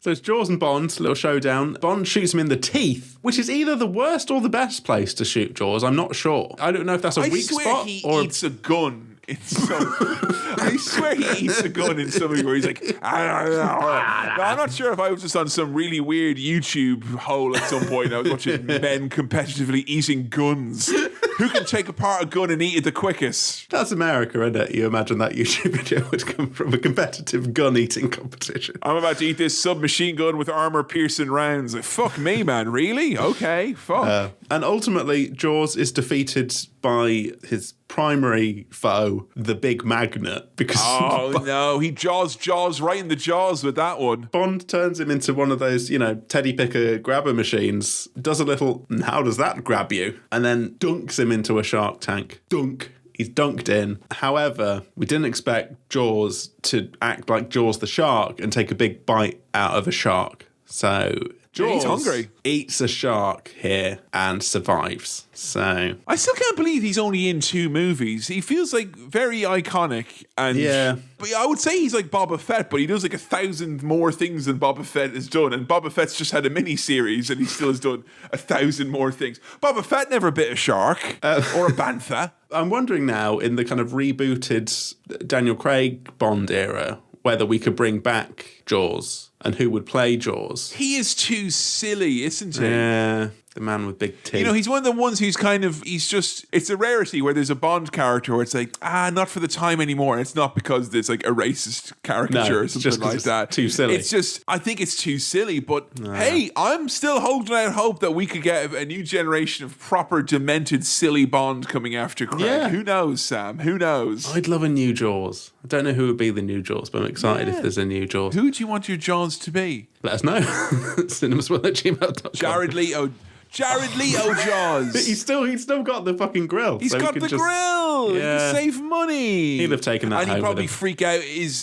So it's Jaws and Bond, little showdown. Bond shoots him in the teeth, which is either the worst or the best place to shoot Jaws. I'm not sure. I don't know if that's a weak spot. I swear he eats a gun. I swear he eats a gun in something where he's like, I'm not sure if I was just on some really weird YouTube hole at some point. I was watching men competitively eating guns. Who can take apart a gun and eat it the quickest? That's America, isn't it? You imagine that YouTube video would come from a competitive gun-eating competition. I'm about to eat this submachine gun with armor-piercing rounds. Like, fuck me, man. Really? Okay, fuck. And ultimately, Jaws is defeated by his primary foe, the big magnet. Because no, he jaws right in the jaws with that one. Bond turns him into one of those, teddy picker grabber machines, does a little, how does that grab you? And then dunks him into a shark tank. Dunk. He's dunked in. However, we didn't expect Jaws to act like Jaws the shark and take a big bite out of a shark. So Jaws he's hungry. Eats a shark here and survives. So I still can't believe he's only in 2 movies. He feels like very iconic, and but I would say he's like Boba Fett, but he does like 1,000 more things than Boba Fett has done. And Boba Fett's just had a mini series, and he still has done 1,000 more things. Boba Fett never bit a shark or a bantha. I'm wondering now, in the kind of rebooted Daniel Craig Bond era, whether we could bring back Jaws and who would play Jaws. He is too silly, isn't he? Yeah, the man with big teeth. He's one of the ones who's it's a rarity where there's a Bond character where it's like, not for the time anymore. And it's not because there's like a racist caricature or something like that. Too silly. It's just, I think it's too silly. But hey, I'm still holding out hope that we could get a new generation of proper demented, silly Bond coming after Craig. Yeah. Who knows, Sam? Who knows? I'd love a new Jaws. I don't know who would be the new Jaws, but I'm excited if there's a new Jaws. Who would you want your Jaws to be? Let us know. cinemaswell@gmail.com. Jared Leto Jaws. He's still got the fucking grill. He's got the grill. Yeah. He can save money. He'd have taken that and home he'd probably with him. freak out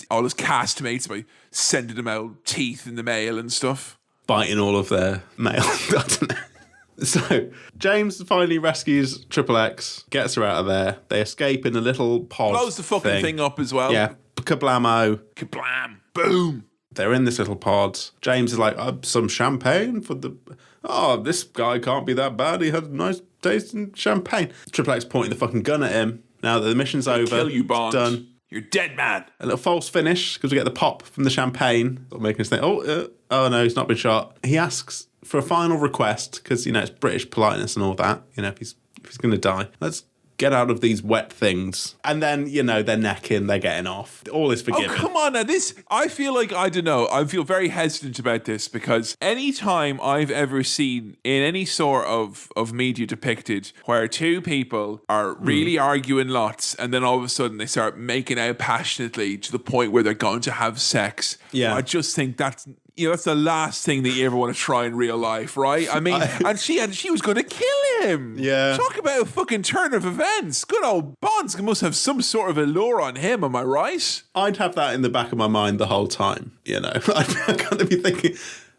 all his castmates by sending them out teeth in the mail and stuff. Biting all of their mail. I don't know. So, James finally rescues Triple X, gets her out of there. They escape in a little pod. Blows the fucking thing up as well. Yeah. Kablamo. Kablam. Boom. They're in this little pod. James is like, some champagne for the... Oh, this guy can't be that bad. He had a nice taste in champagne. Triple X pointing the fucking gun at him. Now that the mission's over. Kill you, Bond. Done. You're dead, man. A little false finish because we get the pop from the champagne. Making us think, oh no, he's not been shot. He asks for a final request because, it's British politeness and all that. If he's going to die, let's get out of these wet things. And then, they're necking, they're getting off. All is forgiven. Oh, come on now. I feel like, I don't know, I feel very hesitant about this because any time I've ever seen in any sort of media depicted where two people are really arguing lots and then all of a sudden they start making out passionately to the point where they're going to have sex. Yeah. I just think that's the last thing that you ever want to try in real life, right? I mean, and she was going to kill him. Yeah. Talk about a fucking turn of events. Good old Bonds must have some sort of allure on him, am I right? I'd have that in the back of my mind the whole time, I'd kind of be thinking,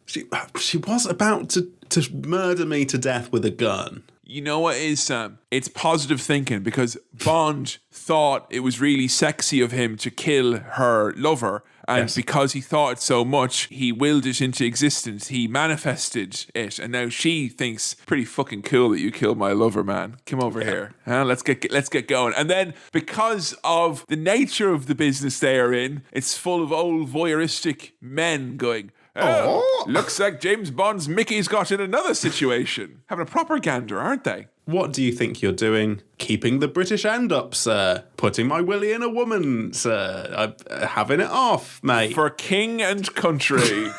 she was about to murder me to death with a gun. You know what is, Sam? It's positive thinking because Bond thought it was really sexy of him to kill her lover. And because he thought it so much, he willed it into existence. He manifested it. And now she thinks, pretty fucking cool that you killed my lover, man. Come over here. Let's get going. And then because of the nature of the business they are in, it's full of old voyeuristic men going, oh, looks like James Bond's Mickey's got in another situation. Having a proper gander, aren't they? What do you think you're doing? Keeping the British end up, sir. Putting my willy in a woman, sir. I'm having it off, mate. For king and country.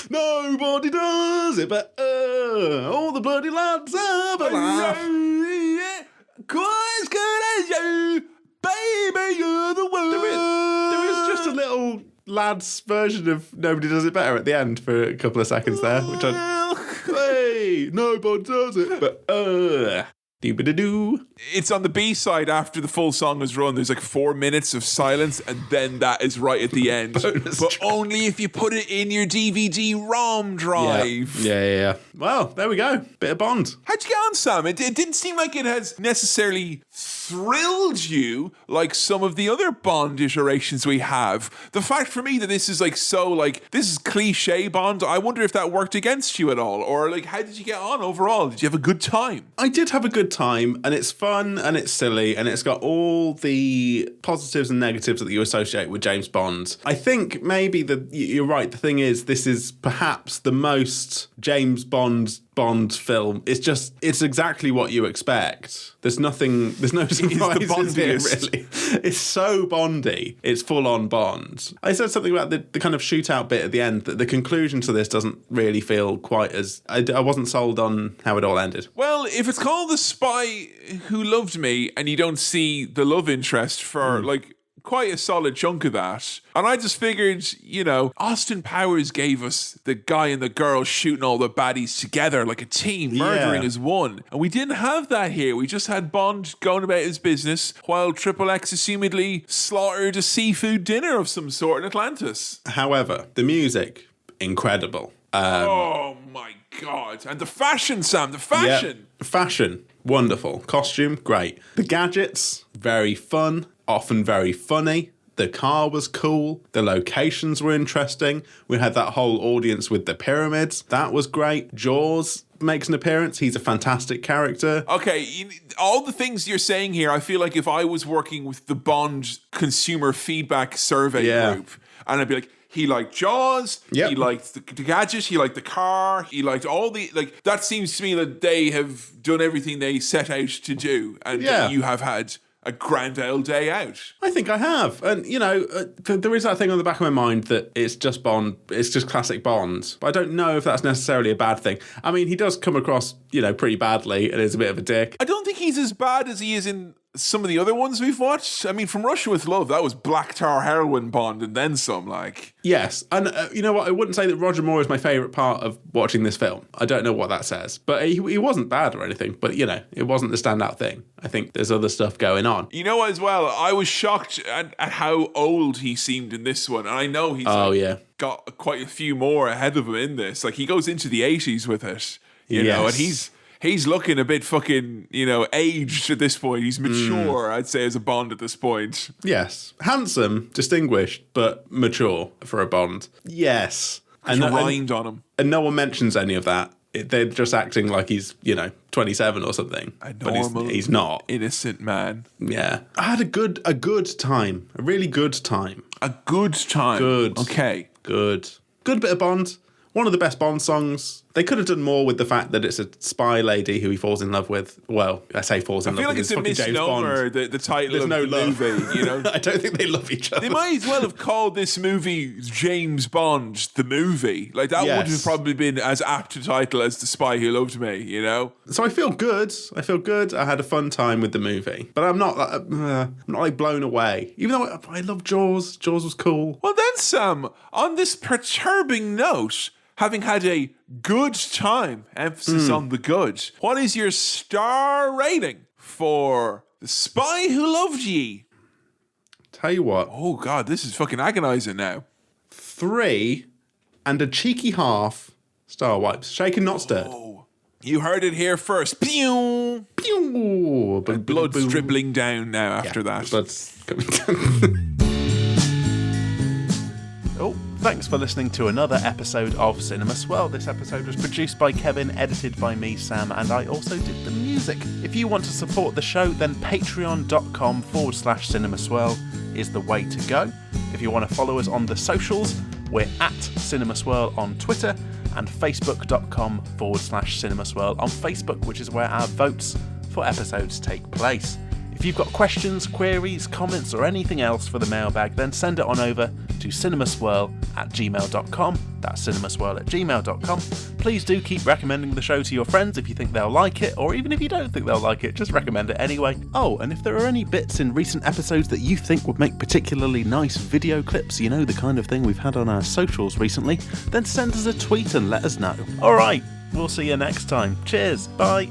Nobody does it better. All the bloody lads have a laugh. Quite as good as you, baby, you're the one. There is just a little lads version of Nobody Does It Better at the end for a couple of seconds there, which hey, nobody does it, but doo-ba-da-doo. It's on the B-side after the full song is run. There's like 4 minutes of silence, and then that is right at the end. But only if you put it in your DVD-ROM drive. Yeah. Well, there we go. Bit of Bond. How'd you get on, Sam? It didn't seem like it has necessarily thrilled you like some of the other Bond iterations we have. The fact for me that this is this is cliche Bond, I wonder if that worked against you at all. Or how did you get on overall? Did you have a good time? I did have a good time, and it's fun and it's silly and it's got all the positives and negatives that you associate with James Bond. I think maybe you're right. The thing is, this is perhaps the most James Bond film. It's exactly what you expect. There's no surprises here, really. It's so Bondy. It's full on Bond. I said something about the kind of shootout bit at the end, that the conclusion to this doesn't really feel quite as... I wasn't sold on how it all ended. Well, if it's called The Spy Who Loved Me and you don't see the love interest for quite a solid chunk of that. And I just figured, Austin Powers gave us the guy and the girl shooting all the baddies together like a team, murdering as one. And we didn't have that here. We just had Bond going about his business while Triple X assumedly slaughtered a seafood dinner of some sort in Atlantis. However, the music, incredible. Oh my God. And the fashion, Sam, the fashion. Yeah, fashion, wonderful. Costume, great. The gadgets, very fun. Often very funny. The car was cool. The locations were interesting. We had that whole audience with the pyramids. That was great. Jaws makes an appearance. He's a fantastic character. Okay, all the things you're saying here, I feel like if I was working with the Bond consumer feedback survey group, and I'd be like, he liked Jaws, he liked the gadgets, he liked the car, he liked all the... that seems to me that they have done everything they set out to do, and you have had a grand old day out. I think I have. And, there is that thing on the back of my mind that it's just Bond, it's just classic Bond. But I don't know if that's necessarily a bad thing. I mean, he does come across, pretty badly and is a bit of a dick. I don't think he's as bad as he is in some of the other ones we've watched. I mean, from Russia with Love, that was black tar heroin Bond and then some, like. Yes, and you know what? I wouldn't say that Roger Moore is my favourite part of watching this film. I don't know what that says, but he wasn't bad or anything, but, it wasn't the standout thing. I think there's other stuff going on. You know what, as well, I was shocked at how old he seemed in this one, and I know he's got quite a few more ahead of him in this. Like, he goes into the 80s with it, you know, and he's looking a bit fucking, aged at this point. He's mature, I'd say, as a Bond at this point. Yes. Handsome, distinguished, but mature for a Bond. Yes. And rind on him. And no one mentions any of that. They're just acting like he's, 27 or something. A normal, but he's not. Innocent man. Yeah. I had a good time. A really good time. A good time? Good. Okay. Good. Good bit of Bond. One of the best Bond songs. They could have done more with the fact that it's a spy lady who he falls in love with. Well, I say falls in love with. I feel like it's a misnomer, the title of the movie. I don't think they love each other. They might as well have called this movie James Bond, the movie. Like, that would have probably been as apt a title as The Spy Who Loved Me, So I feel good. I had a fun time with the movie. But I'm not like blown away. Even though I love Jaws. Jaws was cool. Well then, Sam, on this perturbing note, having had a good time, emphasis on the good, what is your star rating for The Spy Who Loved Ye? Tell you what. Oh, God, this is fucking agonizing now. 3 and a cheeky half star wipes. Shaken, not stirred. Oh, you heard it here first. Pew! Pew! And blood's dribbling down now after that. Blood's coming down. Thanks for listening to another episode of Cinema Swirl. This episode was produced by Kevin, edited by me, Sam, and I also did the music. If you want to support the show, then patreon.com/cinemaswirl is the way to go. If you want to follow us on the socials, we're at Cinema Swirl on Twitter and facebook.com/cinemaswirl on Facebook, which is where our votes for episodes take place. If you've got questions, queries, comments, or anything else for the mailbag, then send it on over to cinemaswirl@gmail.com. That's cinemaswirl@gmail.com. Please do keep recommending the show to your friends if you think they'll like it, or even if you don't think they'll like it, just recommend it anyway. Oh, and if there are any bits in recent episodes that you think would make particularly nice video clips, the kind of thing we've had on our socials recently, then send us a tweet and let us know. Alright, we'll see you next time. Cheers, bye.